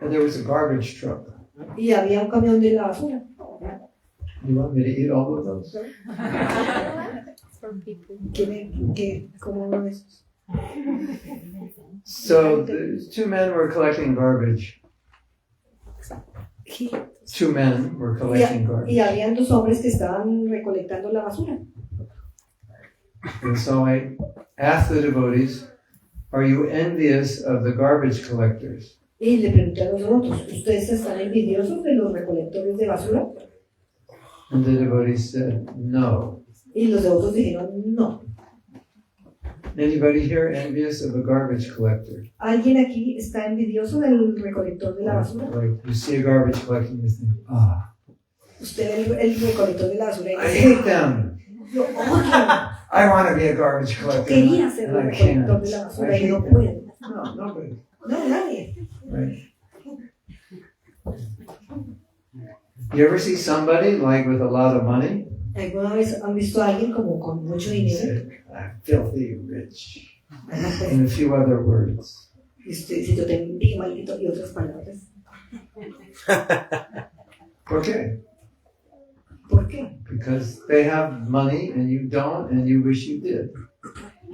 and there was a garbage truck. y había un camión de la basura. You want me to eat all of those? ¿Cómo uno de esos? So the two men were collecting garbage. Two men were collecting garbage. Y habían dos hombres que estaban recolectando la basura. And so I asked the devotees, are you envious of the garbage collectors? Y le pregunté a los devotos, ¿ustedes están envidiosos de los recolectores de basura? And the devotees said, no. Y los devotos dijeron, no. Anybody here envious of a garbage collector? ¿Alguien aquí está envidioso del recolector de la basura? Like you see a garbage collector and you think, Usted ve el recolector de la basura y I dice, hate them. lo odio. I want to be a garbage collector. Quería ser and el I can't. recolector de la I basura y hate no them. puedo. No, nobody. No, nadie. Right. You ever see somebody like with a lot of money? ¿Alguna vez han visto a alguien como con mucho He dinero? said, I'm filthy rich. And a few other words. Y usted dice, yo te envío maldito y otras palabras. ¿Por qué? ¿Por qué? Because they have money and you don't and you wish you did.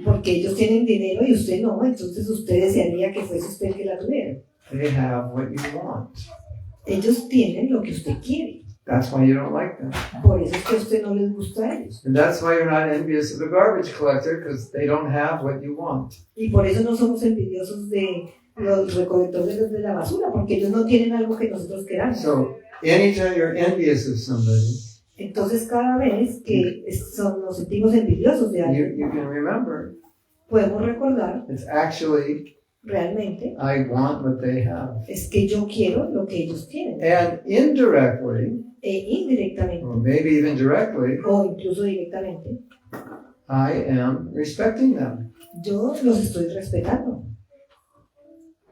Porque ellos tienen dinero y usted no, entonces usted desearía que fuese usted el que la tuviera. They have what you want. Ellos tienen lo que usted quiere. That's why you don't like them. Por eso es que a usted no les gusta a ellos. And that's why you're not envious of the garbage collector, because they don't have what you want. Y por eso no somos envidiosos de los recolectores de la basura, porque ellos no tienen algo que nosotros queramos. So anytime you're envious of somebody, Entonces cada vez que nos sentimos envidiosos de alguien, you can remember podemos recordar it's actually realmente I want what they have. es que yo quiero lo que ellos tienen. And indirectly, Indirectamente, or maybe even directly, o incluso directamente, I am respecting them. yo los estoy respetando.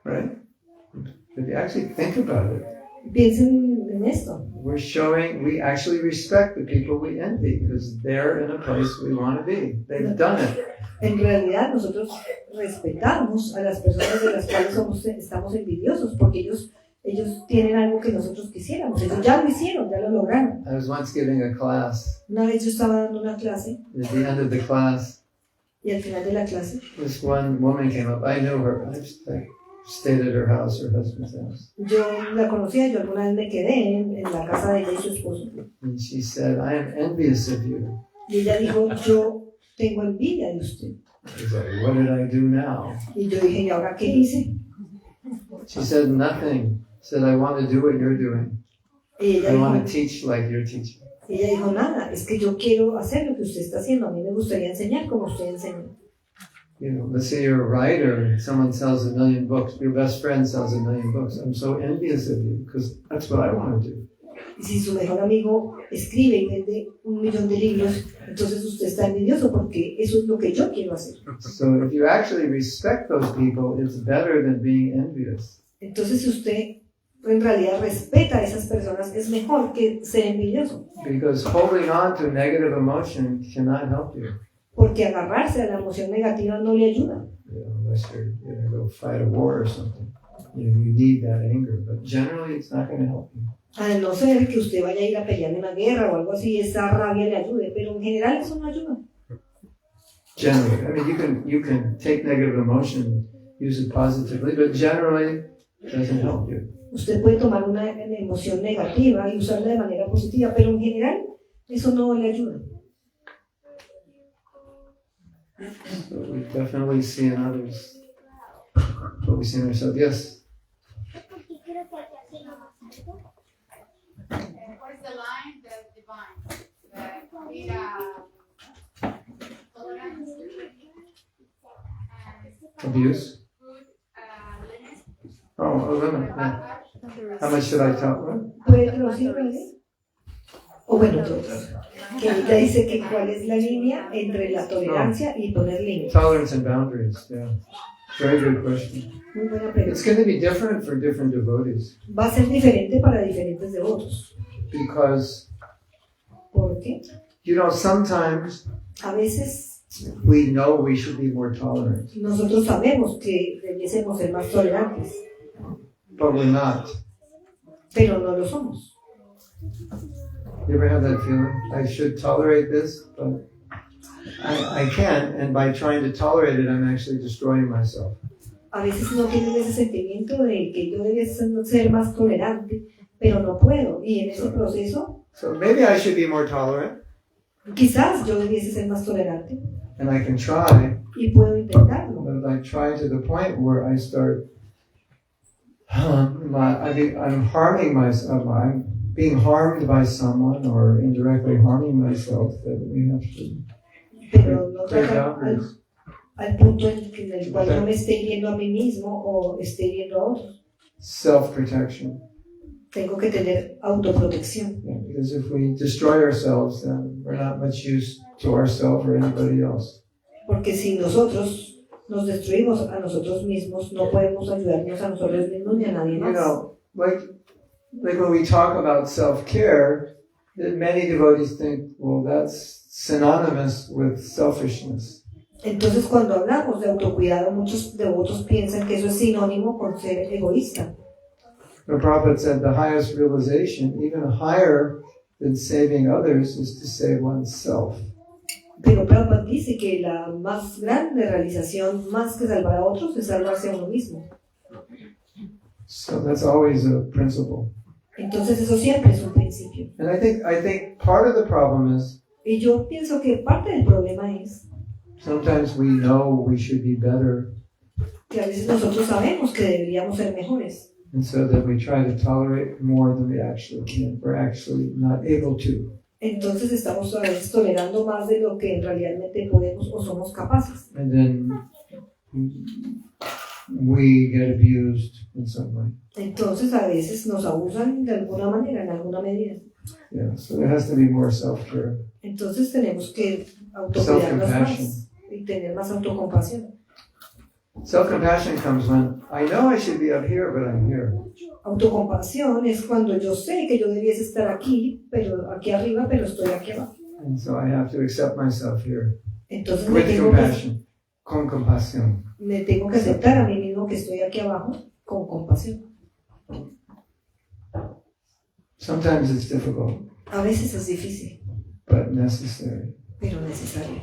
Right? If you actually think about it, Piensen en esto. we actually respect the people we envy because they're in a place we want to be. They've done it. En realidad nosotros respetamos a las personas de las cuales estamos envidiosos porque ellos tienen algo que nosotros quisiéramos. Ellos ya lo hicieron, ya lo lograron. I was once giving a class. Una vez yo estaba dando una clase At the end of the class, y al final de la clase this one woman came up. I knew her. I stayed at her house, her husband's house. yo la conocía, yo alguna vez me quedé en la casa de ella y su esposo. And she said, I am envious of you. Y ella dijo, yo tengo envidia de usted. I was like, what did I do now? Y yo dije, ¿y ahora qué hice? She said, nothing. Said, I want to do what you're doing. Y ella I want dijo, to teach like you're teaching. nada, es que yo quiero hacer lo que usted está haciendo. A mí me gustaría enseñar como usted enseña. You know, let's say you're a writer and someone sells 1 million books. Your best friend sells 1 million books. I'm so envious of you because that's what I want to do. Y si su mejor amigo escribe y vende 1 millón de libros, entonces usted está envidioso porque eso es lo que yo quiero hacer. So if you actually respect those people, it's better than being envious. Entonces si usted en realidad respeta a esas personas, es mejor que ser envidioso. Because holding on to negative emotion cannot help you. Porque agarrarse a la emoción negativa no le ayuda. Unless you're going to go fight a war or something. You need that anger, but generally it's not going to help you. A no ser que usted vaya a ir a pelear en una guerra o algo así, esa rabia le ayude, pero en general eso no ayuda. Generally, I mean, you can take negative emotion, use it positively, but generally it doesn't help you. Usted puede tomar una emoción negativa y usarla de manera positiva, pero en general eso no le ayuda. So we definitely see in others. But we see ourselves, yes. What is the line that's divine? Tolerance and Abuse. good limit. Oh, a limit. Yeah. How much should I tell? What? ¿Puede traducir, ¿vale? O bueno, todos. Que ahorita dice que cuál es la línea entre la tolerancia y poner límites. Tolerance and boundaries, yeah. Very good question. Muy buena It's pregunta. going to be different for different devotees Va a ser diferente para diferentes devotos. because, ¿Por qué? you know, sometimes A veces we know we should be more tolerant, nosotros sabemos que debiésemos ser más tolerantes, but we're not. pero no lo somos. You ever have that feeling? I should tolerate this, but I can't, and by trying to tolerate it, I'm actually destroying myself. A veces no tienen ese sentimiento de que yo debiese ser más tolerante, pero no puedo. Y en ese proceso, So maybe I should be more tolerant, quizás yo debiese ser más tolerante and I can try, y puedo intentarlo. but if I try to the point where I start, I'm harming myself, I'm being harmed by someone or indirectly harming myself, then we have to Pero no create tratar boundaries. al punto en el cual no me esté hiriendo a mí mismo o esté hiriendo a otros. Self-protection. Tengo que tener autoprotección. Yeah, because if we destroy ourselves, then we're not much use to ourselves or anybody else. Porque si nosotros nos destruimos a nosotros mismos, no podemos ayudarnos a nosotros mismos ni a nadie You más. know, like when we talk about self-care, that many devotees think, well, that's synonymous with selfishness. Entonces, cuando hablamos de autocuidado, muchos devotos piensan que eso es sinónimo con ser egoísta. The Prabhupada said the highest realization, even higher than saving others, is to save oneself. Pero Prabhupada dice que la más grande realización, más que salvar a otros, es salvarse a uno mismo. So that's always a principle. Entonces, eso siempre es un principio. And I think part of the problem is Y yo pienso que parte del problema es sometimes we know we should be better, que a veces nosotros sabemos que deberíamos ser mejores. and so that we try to tolerate more than we actually can. We're actually not able to. Entonces estamos a veces tolerando más de lo que realmente podemos o somos capaces. And then we get abused in some way. Entonces a veces nos abusan de alguna manera, en alguna medida. Yeah, so there has to be more self-care. Entonces tenemos que autocuidarnos más y tener más autocompasión. Self-compassion comes when I know I should be up here, but I'm here. Autocompasión es cuando yo sé que yo debiese estar aquí, pero aquí arriba, pero estoy aquí abajo. And so I have to accept myself here. Entonces With compassion. Con compasión. me tengo que aceptar a mí mismo que estoy aquí abajo con compasión. Sometimes it's difficult, A veces es difícil, but necessary. pero necesario.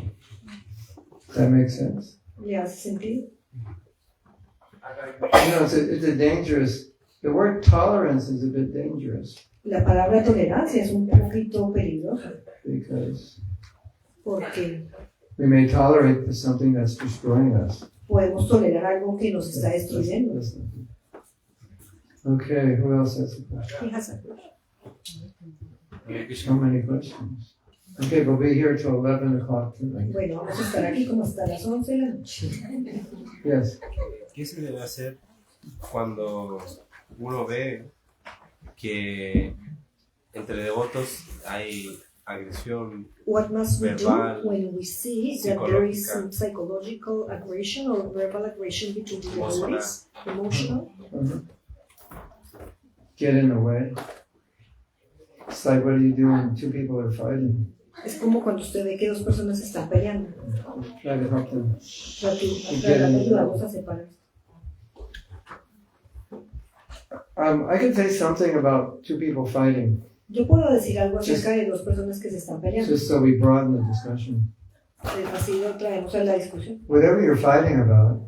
Does that make sense? ¿Le hace sentido? You know, it's a dangerous, the word tolerance is a bit dangerous La palabra tolerancia es un poquito peligrosa because porque we may tolerate something that's destroying us. podemos tolerar algo que nos está destruyendo. That's not good. Okay, who else has a question? Fíjate. So many questions. Okay, we'll be here till 11 o'clock tonight. Bueno, vamos a estar aquí como hasta las 11 de la noche. Yes. ¿Qué se debe hacer cuando uno ve que entre devotos hay agresión? What must we do Verbal, when we see that there is some psychological aggression or verbal aggression between the devotees, emotional? Get in the way. It's like, what do you do when two people are fighting? Es como cuando usted ve que dos personas están peleando. Try to help them. Tratar de ayudarlos a separar. I can say something about two people fighting, Yo puedo decir algo acerca de dos personas que se están peleando. just so we broaden the discussion. Así lo traemos a la discusión. Whatever you're fighting about,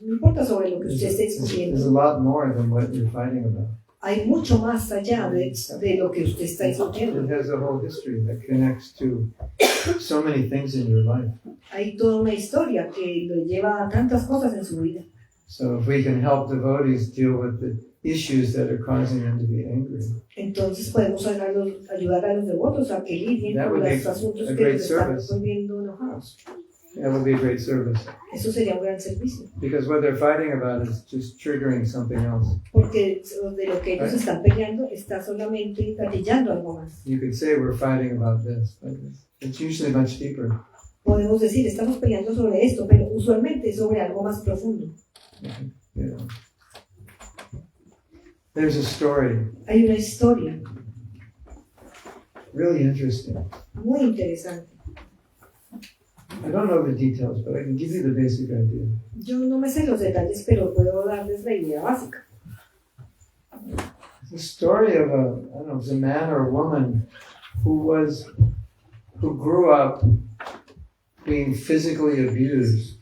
No importa sobre lo que usted esté there's a discutiendo. lot more than what you're fighting about. Hay mucho más allá de lo que usted está discutiendo. It has a whole history that connects to so many things in your life. Hay toda una historia que lo lleva a tantas cosas en su vida. So if we can help devotees deal with the issues that are causing them to be angry, Entonces podemos ayudar a los devotos a que lidien That con would be los asuntos a que great los están service. volviendo enojados. that would be a great service. Eso sería un gran servicio, Because what they're fighting about is just triggering something else. porque de lo que ellos están peleando está solamente gatillando algo más. You could say we're fighting about this, but it's usually much deeper. Podemos decir, estamos peleando sobre esto, pero usualmente es sobre algo más profundo. You know. There's a story, Hay una historia really interesting. muy interesante. I don't know the details, but I can give you the basic idea. Yo no me sé los detalles, pero puedo darles la idea básica. It's a story of I don't know, it was a man or a woman who grew up being physically abused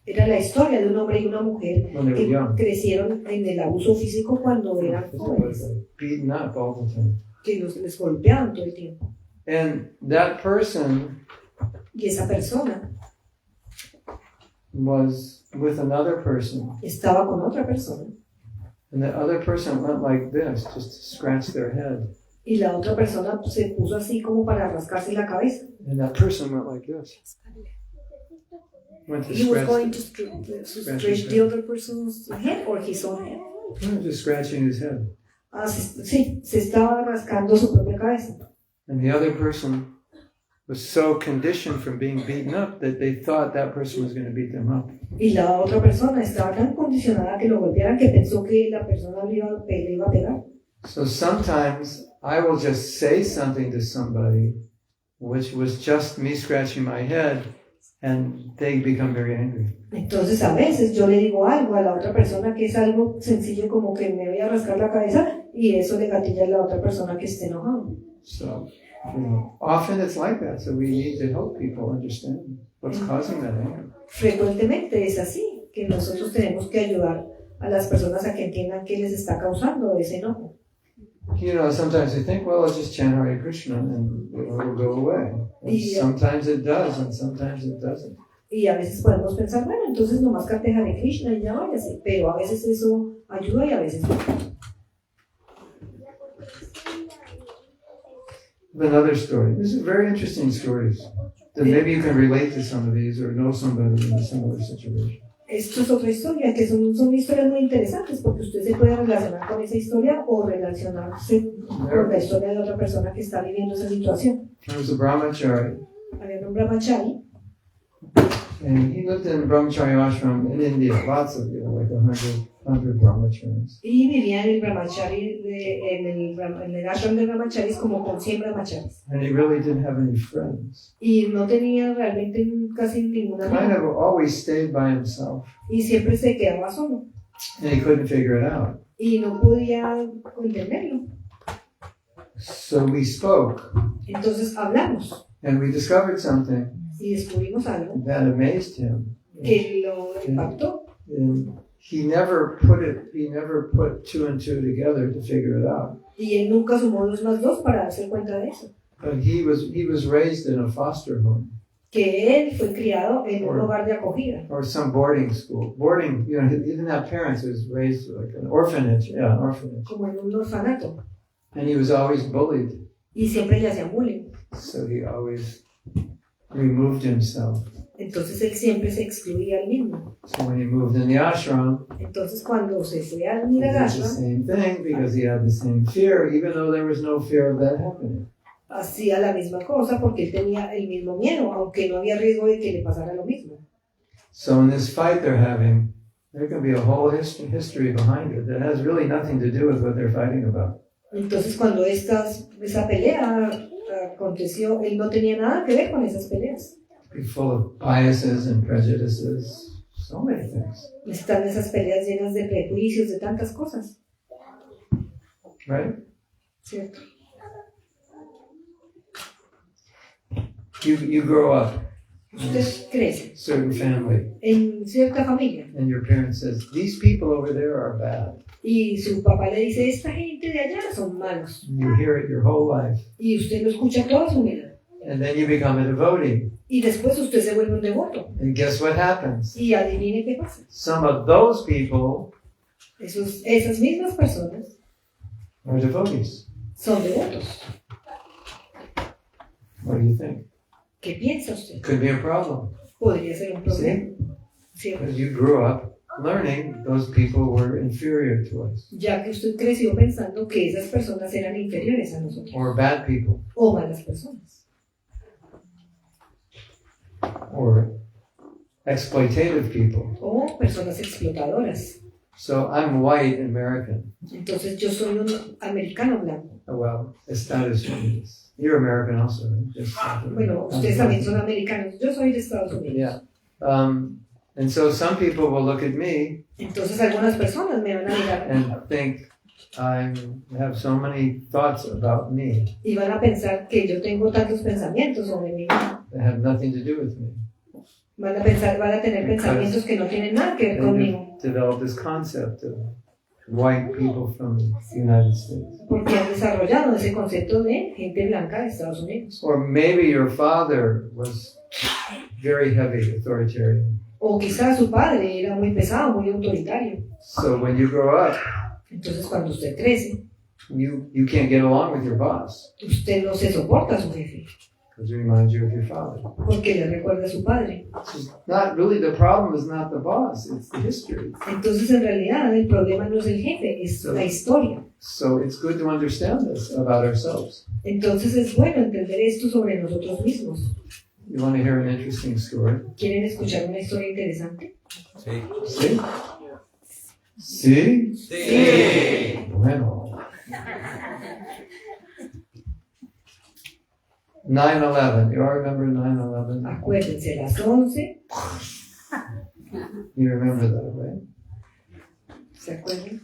Era la historia de un hombre y una mujer when they were que young. crecieron en el abuso físico cuando eran jóvenes, Beaten up all the time. que les golpeaban todo el tiempo. And that person Y esa persona was with another person, estaba con otra persona and the other person went like this, just to scratch their head. y la otra persona se puso así como para rascarse la cabeza. And that person went like this. Went to He was scratch, going to stretch the other person's head or his own head. just scratching his head. Sí, se estaba rascando su propia cabeza. And the other person was so conditioned from being beaten up that they thought that person was going to beat them up. Y la otra persona estaba tan condicionada que lo golpearan que pensó que la persona le iba a pegar. So sometimes I will just say something to somebody which was just me scratching my head and they become very angry. Entonces a veces yo le digo algo a la otra persona que es algo sencillo como que me voy a rascar la cabeza y eso le gatilla a la otra persona que esté enojado. So, often it's like that. So we need to help people understand what's causing that anger. Frecuentemente es así, que nosotros tenemos que ayudar a las personas a que entiendan qué les está causando ese enojo. Sometimes you think, well, I'll just chant Hare Krishna and it will go away. And Yeah. sometimes it does and sometimes it doesn't. Y a veces podemos pensar, bueno, entonces nomás cante Hare Krishna y ya váyase, pero a veces eso ayuda y a veces no. Another story. These are very interesting stories. That maybe you can relate to some of these or know somebody in a similar situation. Esto es otra historia, que son historias muy interesantes porque usted se puede relacionar con esa historia o relacionarse con la historia de otra persona que está viviendo esa situación. There was a brahmachari, Había un brahmachari and he lived in brahmachari ashram in India. Lots of, like 100 brahmacharis. y vivía en el brahmachari, en el ashram de brahmacharis como con 100 brahmacharis. And he really didn't have any friends. Y no tenía realmente casi ninguna Kind amiga. of always stayed by himself. Y siempre se quedaba solo. And he couldn't figure it out. Y no podía entenderlo. So we spoke, Entonces hablamos and we discovered something y descubrimos algo that amazed him. que lo impactó. And he never put two and two together to figure it out. Y él nunca sumó 2 más 2 para darse cuenta de eso. But he was raised in a foster home Que él fue criado en un hogar de acogida. or some boarding school. Boarding, he didn't have parents. He was raised like an orphanage. Yeah, an orphanage. Como en un orfanato. And he was always bullied. Y siempre le hacían bullying. So he always removed himself. Entonces él siempre se excluía al mismo. So when he moved in the ashram, Entonces cuando se fue al he did the Niragashram, same thing because he had the same fear, even though there was no fear of that happening. hacía la misma cosa porque él tenía el mismo miedo, aunque no había riesgo de que le pasara lo mismo. So in this fight they're having, there can be a whole history behind it that has really nothing to do with what they're fighting about. Entonces cuando esa pelea aconteció, él no tenía nada que ver con esas peleas. Be full of biases and prejudices, so many things, Están esas peleas llenas de prejuicios, de tantas cosas, right? ¿cierto? You grow up in a Usted crece certain family, en cierta familia and your parent says, these people over there are bad. y su papá le dice, esta gente de allá son malos. And you hear it your whole life. Y usted lo escucha toda su vida. And then you become a devotee. Y después usted se vuelve un devoto. And guess what happens? Y adivine qué pasa. Some of those people Esas mismas personas are devotees. son devotos. What do you think? ¿Qué piensa usted? Could be a problem. Podría ser un problema. ¿Cierto? Because you grew up learning those people were inferior to us. Ya que usted creció pensando que esas personas eran inferiores a nosotros. Or bad people. O malas personas. Or exploitative people. O personas explotadoras. So I'm white American. Entonces yo soy un americano blanco. Well, Estados Unidos. You're American also, right? Bueno, ustedes también son americanos. Yo soy de Estados Unidos. Yeah. And so some people will look at me Entonces algunas personas me van a mirar and think I have so many thoughts about me y van a pensar que yo tengo tantos pensamientos sobre mí. that have nothing to do with me. Van a tener pensamientos que no tienen nada que ver And conmigo. they've developed this concept of white people from the United States. Porque han desarrollado ese concepto de gente blanca de Estados Unidos. Or maybe your father was very heavy authoritarian. O quizás su padre era muy pesado, muy autoritario. So when you grow up, Entonces cuando usted crece, you can't get along with your boss usted no se soporta a su jefe. because it reminds you of your father. Porque le recuerda a su padre. It's not really the problem is not the boss, it's the history. Entonces en realidad el problema no es el jefe, es la historia. So it's good to understand this about ourselves. Entonces es bueno entender esto sobre nosotros mismos. You want to hear an interesting story? ¿Quieren escuchar una historia interesante? Sí. ¿Sí? ¿Sí? Sí. Bueno. 9/11. You all remember 9/11? Acuérdense, las 11, You remember that, right? ¿se acuerdan?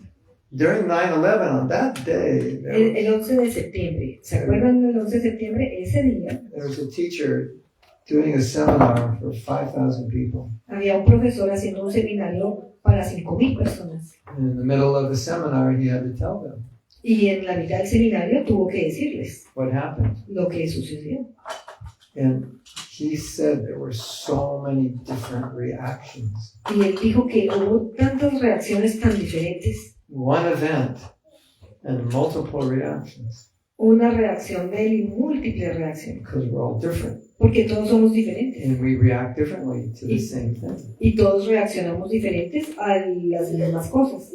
During 9/11, on that day, El 11 de septiembre, ¿se acuerdan del 11 de septiembre? Ese día there was a teacher doing a seminar for 5,000 people. había un profesor haciendo un seminario para 5,000 personas. And in the middle of the seminar, he had to tell them Y en la mitad del seminario tuvo que decirles what happened. lo que sucedió. And he said there were so many different reactions. Y él dijo que hubo tantas reacciones tan diferentes. One event and multiple reactions Una reacción de él y múltiples reacciones. because we're all different Porque todos somos diferentes. and we react differently to the same thing. Y todos reaccionamos diferentes a las mismas cosas.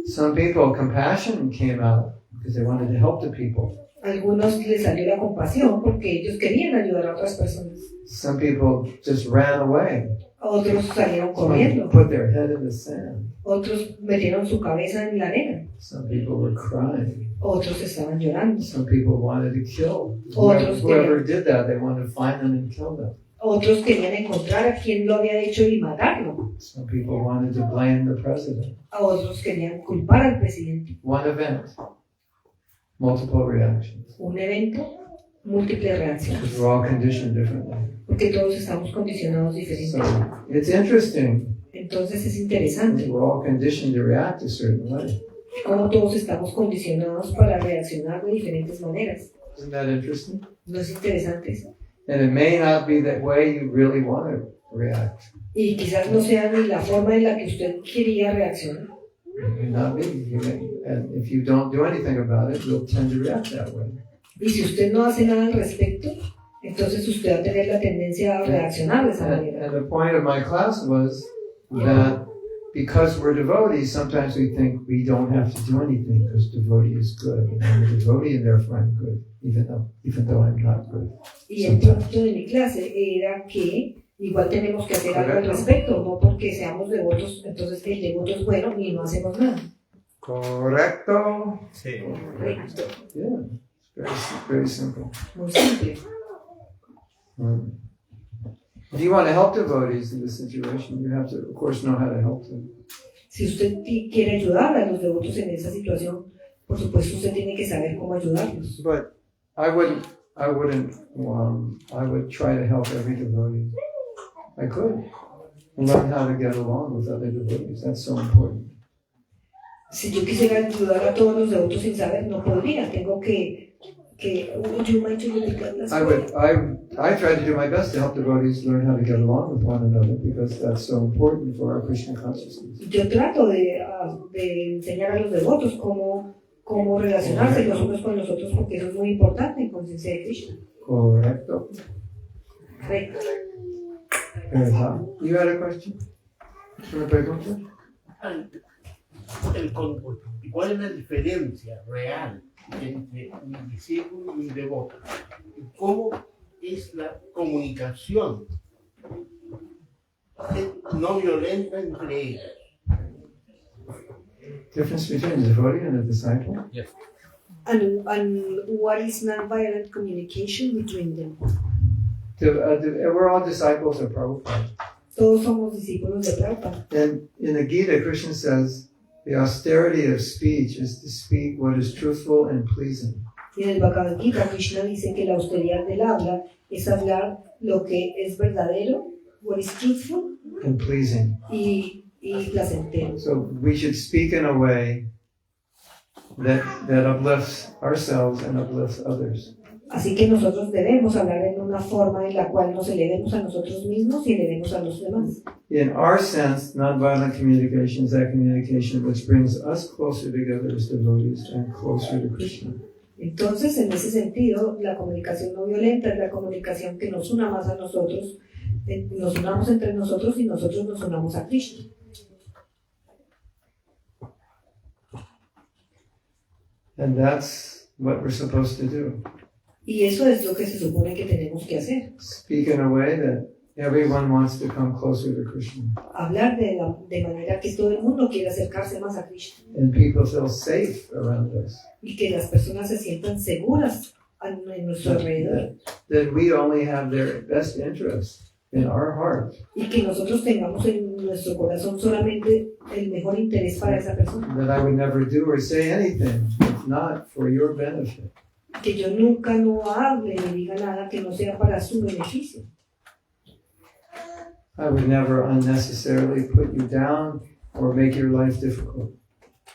Some people, compassion came out because they wanted to help the people. Algunos les salió la compasión porque ellos querían ayudar a otras personas. Some people just ran away. Otros salieron Some corriendo. put their head in the sand. Otros metieron su cabeza en la arena. Some people were crying. Otros estaban llorando. Some people wanted to kill. Otros Whoever did that, they wanted to find them and kill them. Otros querían encontrar a quien lo había hecho y matarlo. Some people wanted to blame the president. A otros querían culpar al presidente. One event, multiple reactions. Un evento, múltiples reacciones. Because we're all conditioned differently. Porque todos estamos condicionados So diferentes. it's interesting. Entonces es interesante We're all conditioned to react a certain way. cómo todos estamos condicionados para reaccionar de diferentes maneras. Isn't that interesting? ¿No es interesante eso? And it may not be that way you really want to react. Y quizás no sea ni la forma en la que usted quería reaccionar. It may not be. And if you don't do anything about it, you'll tend to react that way. Y si usted no hace nada al respecto, entonces usted va a tener la tendencia a reaccionar de esa manera. And the point of my class was that because we're devotees, sometimes we think we don't have to do anything because devotee is good. And I'm a devotee and therefore I'm good, even though I'm not good. Y el punto de mi clase era que igual tenemos que hacer algo al respecto, no porque seamos devotos, entonces el devoto es bueno y no hacemos nada. Correcto? Sí. Correcto. Yeah, it's very simple. Muy simple. If you want to help devotees in this situation, you have to, of course, know how to help them. Si usted quiere ayudar a los devotos en esa situación, por supuesto usted tiene que saber cómo ayudarlos. But I would try to help every devotee. I could. Learn how to get along with other devotees. That's so important. Si yo quisiera ayudar a todos los devotos sin saber, no podría. Tengo que Would you mind to repeat that last I try to do my best to help devotees learn how to get along with one another because that's so important for our Krishna consciousness. Yo trato de enseñar a los devotos cómo relacionarse los unos con los otros porque eso es muy importante en conciencia de Krishna. Correcto. Correcto. You had a question? ¿Una pregunta? ¿Cuál es la diferencia real entre un discípulo y un devoto? ¿Cómo es la comunicación no violenta entre ellos? Difference between a devotee and a disciple? Yes. And what is non-violent communication between them? We're all disciples of Prabhupada. Todos somos discípulos de Prabhupada. And in the Gita, Krishna says, the austerity of speech is to speak what is truthful and pleasing. Y en el Bhagavad Gita, Krishna dice que la austeridad del habla es hablar lo que es verdadero, what is truthful, And pleasing. y placentero. So we should speak in a way that uplifts ourselves and uplifts others. Así que nosotros debemos hablar en una forma en la cual nos elevemos a nosotros mismos y elevemos a los demás. In our sense, nonviolent communication is that communication which brings us closer together as devotees and closer to Krishna. Entonces, en ese sentido, la comunicación no violenta es la comunicación que nos una más a nosotros, nos unamos entre nosotros y nosotros nos unamos a Krishna. And that's what we're supposed to do. Y eso es lo que se supone que tenemos que hacer. Speak in a way that everyone wants to come closer to Krishna. Hablar de manera que todo el mundo quiera acercarse más a Krishna. And people feel safe around us. Y que las personas se sientan seguras en nuestro alrededor. That we only have their best interest in our heart. Y que nosotros tengamos en nuestro corazón solamente el mejor interés para esa persona. That I would never do or say anything if not for your benefit. Que yo nunca no hable ni diga nada que no sea para su beneficio. I would never unnecessarily put you down or make your life difficult.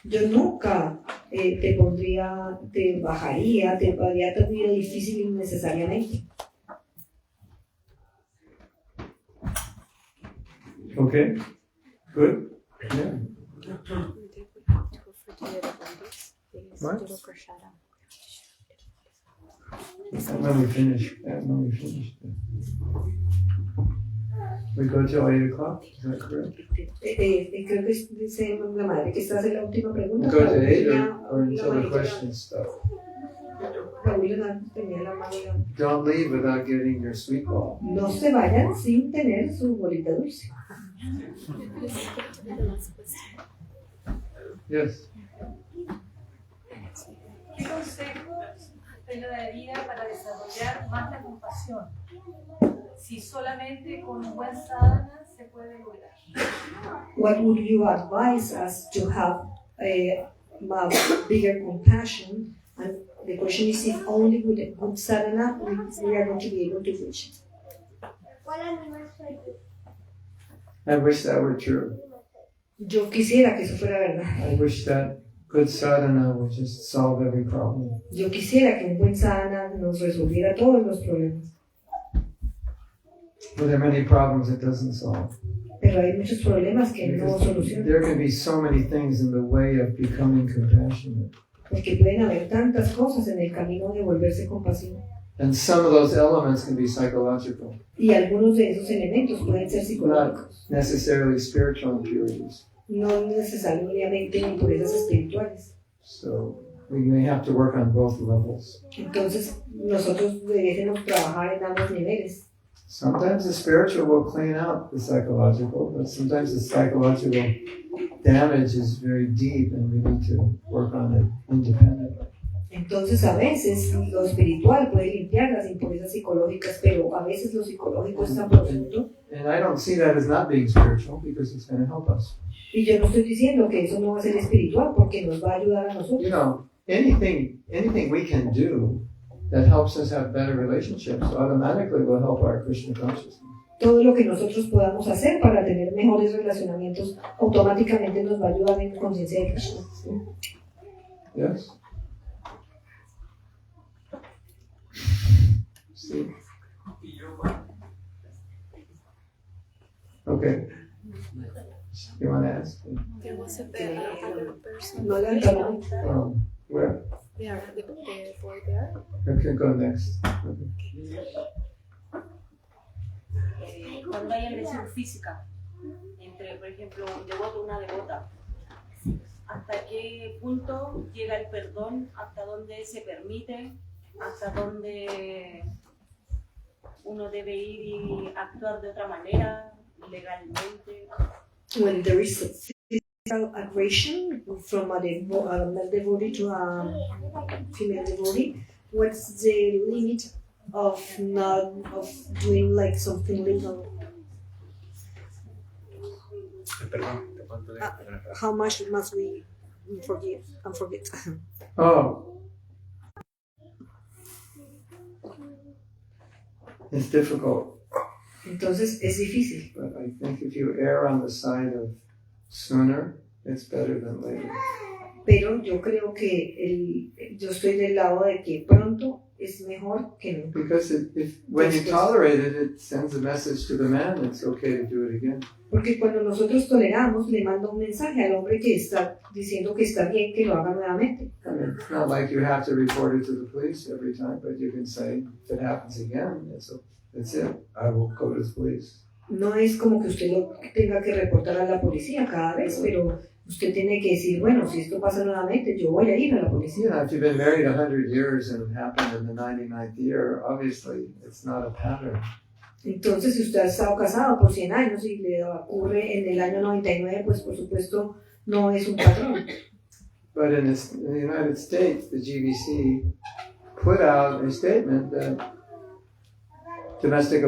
Yo nunca te bajaría, te haría tu vida difícil innecesariamente. Okay? Good? Yeah. What? When we finish. We go till 8 o'clock, is that correct? Creo que dice la madre que esta es la última pregunta. We'll go to 8 or until the questions stop. Don't leave without getting your sweet ball. No se vayan sin tener su bolita dulce. Yes. ¿Qué consejos usted le daría para desarrollar más la compasión? Si solamente con un buen sadhana se puede lograr. What would you advise us to have a bigger compassion? And the question is if only with a good sadhana we are going to be able to reach it. I wish that were true. Yo quisiera que eso fuera verdad. I wish that good sadhana would just solve every problem. Yo quisiera que un buen sadhana nos resolviera todos los problemas. But there are many problems it doesn't solve. Pero hay muchos problemas que no Because solucionan. there can be so many things in the way of becoming compassionate. Porque pueden haber tantas cosas en el camino de volverse compasivo. And some of those elements can be psychological, Y algunos de esos elementos pueden ser psicológicos. not necessarily spiritual impurities. No necesariamente impurezas espirituales. So we may have to work on both levels. Entonces, nosotros debemos trabajar en ambos niveles. Sometimes the spiritual will clean out the psychological, but sometimes the psychological damage is very deep and we need to work on it independently. Entonces, a veces lo espiritual puede limpiar las impurezas psicológicas, pero a veces lo psicológico es tan profundo. And I don't see that as not being spiritual because it's going to help us. Y yo no estoy diciendo que eso no va a ser espiritual porque nos va a ayudar a nosotros. You know, anything we can do that helps us have better relationships automatically will help our Krishna consciousness. Todo lo que nosotros podamos hacer para tener mejores relacionamientos automáticamente nos va a ayudar en conciencia de Krishna. Yes? Okay. You want to ask? There was a other person. No levantaron. Where? Yeah, the boy there. Okay, go next. Okay. Cuando hay agresión física entre, por ejemplo, un devoto o una devota, ¿hasta qué punto llega el perdón? ¿Hasta dónde se permite? ¿Hasta dónde uno debe ir y actuar de otra manera, legalmente? When there is physical aggression from a male devotee to a female devotee, what's the limit of not doing like something legal? Perdón, How much must we forgive and forget? Oh. It's difficult. Entonces es difícil. But I think if you err on the side of sooner, it's better than later. Pero yo creo que yo estoy del lado de que pronto es mejor que nunca. Because when you tolerate it, it sends a message to the man it's okay to do it again. Porque cuando nosotros toleramos, le manda un mensaje al hombre que está diciendo que está bien que lo haga nuevamente. I mean, it's not like you have to report it to the police every time, but you can say, if it happens again, that's it. I will go to the police. No es como que usted lo tenga que reportar a la policía cada vez, pero usted tiene que decir, bueno, si esto pasa nuevamente, yo voy a ir a la policía. Yeah, if you've been married 100 years and it happened in the 99th year, obviously it's not a pattern. Entonces, si usted ha estado casado por 100 años y le ocurre en el año 99, pues por supuesto no es un patrón. But in the United States, the GBC put out a statement that domestic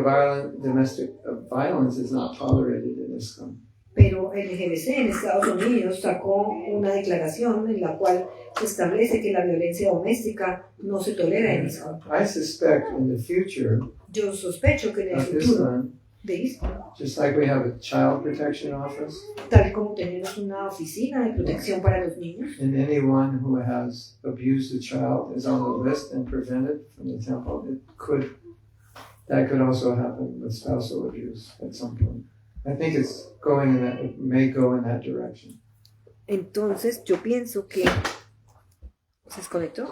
violence is not tolerated in ISKCON. Pero el GBC en Estados Unidos sacó una declaración en la cual se establece que la violencia doméstica no se tolera en ISKCON. I suspect in the future, Yo sospecho que en el futuro de ISKCON, just like we have a child protection office, tal como tenemos una oficina de protección para los niños, and anyone who has abused a child is on the list and prevented from the temple, that could also happen with spousal abuse at some point. I think it may go in that direction. entonces yo pienso que ¿se desconectó?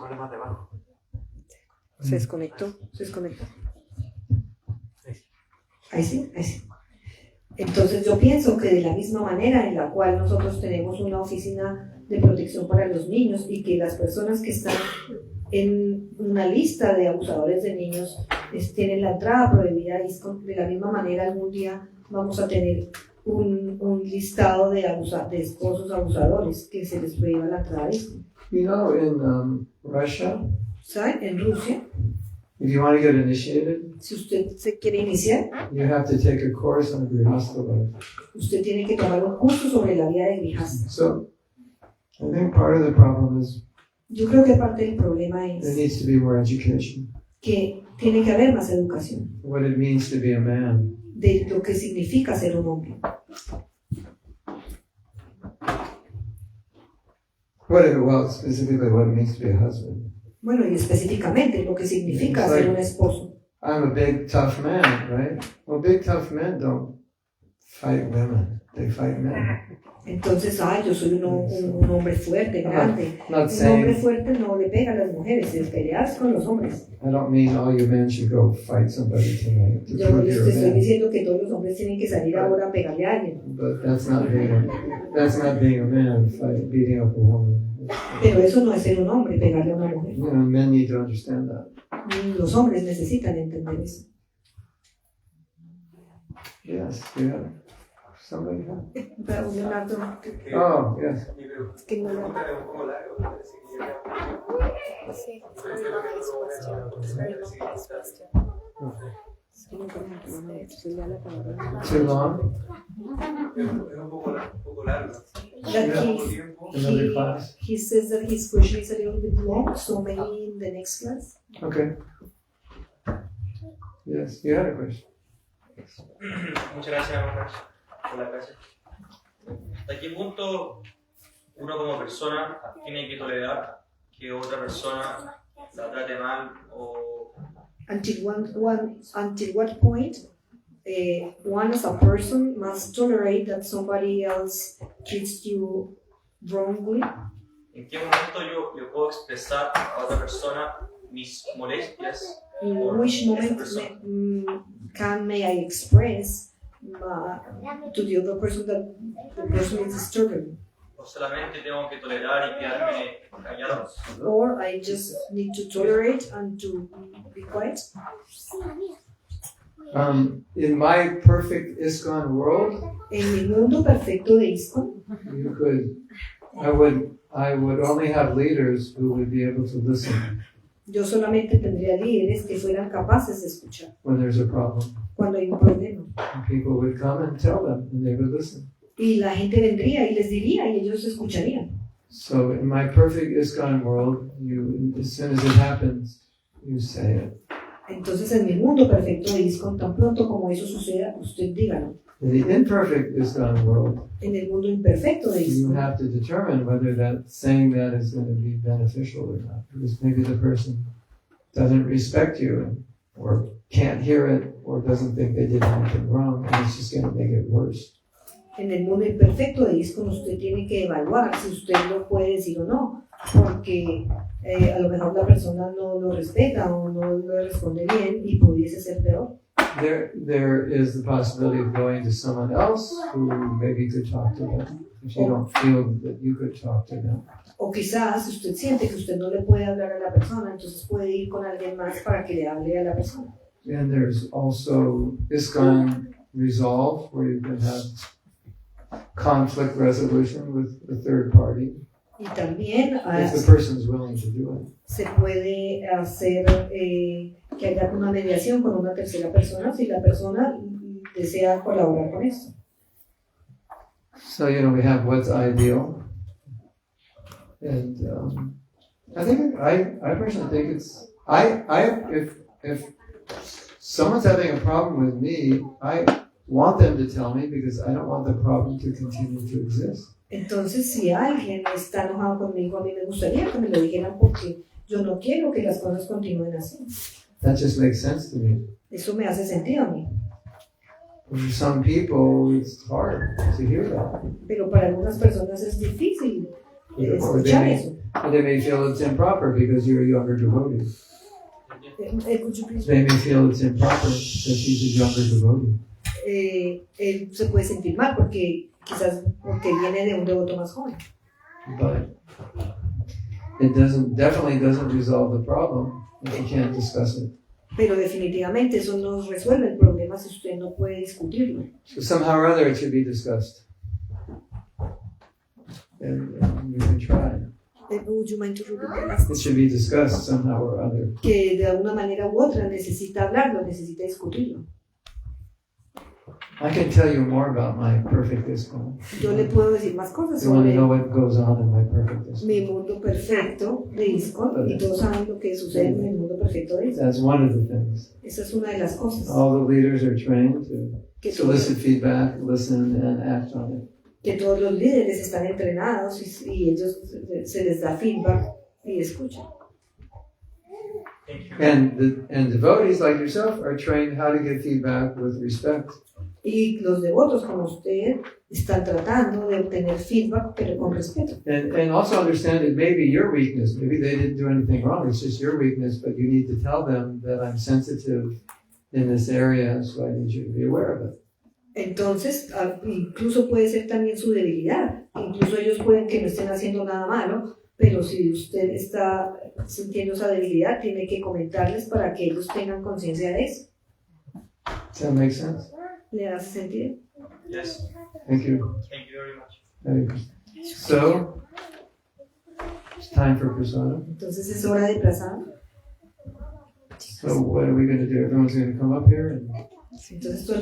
Se desconectó. Ahí sí. Entonces yo pienso que de la misma manera en la cual nosotros tenemos una oficina de protección para los niños y que las personas que están en una lista de abusadores de niños tienen la entrada prohibida, de la misma manera algún día vamos a tener un listado de esposos abusadores que se les prohíba la entrada. You know, in Russia, ¿Saben? En Rusia, if you want to get initiated, si usted se quiere iniciar, you have to take a course on Grihastha life. usted tiene que tomar un curso sobre la vida de Grihastha. So, I think part of the problem is Yo creo que parte del problema there es needs to be more education. que tiene que haber más educación What it means to be a man. de lo que significa ser un hombre. Specifically what it means to be a husband. Bueno, y específicamente lo que significa It's ser like- un esposo. I'm a big tough man, right? Well, big tough men don't fight women; they fight men. Entonces, yo soy un hombre fuerte, grande. Not Un hombre saying fuerte no le pega a las mujeres, el pelear es con los hombres. I don't mean all you men should go fight somebody tonight to Yo prove les you're a estoy man. diciendo que todos los hombres tienen que salir ahora a pegarle a alguien. But that's not being a man, beating up a woman. Pero eso no es ser un hombre, pegarle a una mujer. You know, men need to understand that. Los hombres necesitan entender eso. Yes, yeah. Somebody have? Pero Leonardo, Oh, yes. es que no lo... Sí, it's very long this question. It's very long this question. Too long? That Another class? he says that his question is a little bit long, so maybe in the next class. Okay. Yes, you had a question. Muchas gracias, Maharaj, por la clase. ¿Hasta qué punto uno como persona tiene que tolerar que otra persona la trate mal o Until what point one as a person must tolerate that somebody else treats you wrongly. ¿En qué momento yo puedo expresar a otra persona mis molestias? In which moment may I express to the other person that the person is disturbing? ¿O solamente tengo que tolerar y quedarme callado? Or I just need to tolerate and to be quiet? In my perfect ISKCON world, En mi mundo perfecto de ISKCON, I would only have leaders who would be able to listen yo solamente tendría líderes que fueran capaces de escuchar when there's a problem. cuando hay un problema. And people would come and tell them, and they would listen. Y la gente vendría y les diría y ellos escucharían. So in my perfect ISKCON world, as soon as it happens, you say it. Entonces en mi mundo perfecto de ISKCON, tan pronto como eso suceda, usted dígalo. In the imperfect ISKCON world, En el mundo imperfecto de you ISKCON, have to determine whether saying that is going to be beneficial or not. Because maybe the person doesn't respect you or can't hear it or doesn't think they did anything wrong, and it's just going to make it worse. en el mundo imperfecto de ISKCON usted tiene que evaluar si usted lo puede decir o no, porque a lo mejor la persona no lo respeta o no le responde bien y pudiese ser peor. There is the possibility of going to someone else who maybe could talk to them if you don't feel that you could talk to them. O quizás si usted siente que usted no le puede hablar a la persona, entonces puede ir con alguien más para que le hable a la persona. And there's also ISKCON Resolve, where you can have conflict resolution with the third party. Y también If the person's willing to do it. se puede hacer que haya una mediación con una tercera persona si la persona desea colaborar con esto. So, we have what's ideal. And I personally think it's, if someone's having a problem with me, I want them to tell me because I don't want the problem to continue to exist. Entonces, si alguien está enojado conmigo, a mí me gustaría que me lo dijeran porque yo no quiero que las cosas continúen así. That just makes sense to me. Eso me hace sentido a mí. For some people, it's hard to hear that. Pero para algunas personas es difícil Or escuchar eso. they may feel it's improper because you're a younger devotee. Could you please- They may feel it's improper that he's a younger devotee. Él se puede sentir mal porque viene de un devoto más joven. But it definitely doesn't resolve the problem if you can't discuss it. Pero definitivamente eso no resuelve el problema si usted no puede discutirlo. So somehow or other it should be discussed. And you can try. Would you mind to repeat the last? It should be discussed somehow or other. Que de alguna manera u otra necesita hablarlo, necesita discutirlo. I can tell you more about my perfect ISKCON. Yo le puedo decir más cosas You want to sobre know what goes on in my perfect ISKCON. mi mundo perfecto de ISKCON y todos saben lo que sucede en el mundo perfecto de ISKCON. That's one of the things. Esa es una de las cosas. All the leaders are trained Que to solicit feedback, listen, and act on it. Que todos los líderes están entrenados y ellos se les da feedback y escuchan. And devotees like yourself are trained how to give feedback with respect. Y los devotos como usted están tratando de obtener feedback pero con respeto. And also understand it may be your weakness. Maybe they didn't do anything wrong. It's just your weakness, but you need to tell them that I'm sensitive in this area, so I need you to be aware of it. Entonces, incluso puede ser también su debilidad. Incluso ellos pueden que no estén haciendo nada malo, pero si usted está sintiendo esa debilidad, tiene que comentarles para que ellos tengan conciencia de eso. Does that make sense? ¿Le hace sentido? Yes. Thank you. Thank you very much. Hare Krishna. So, it's time for prasadam. Entonces es hora de prasada. So what are we going to do? Everyone's going to come up here and Entonces todo el mundo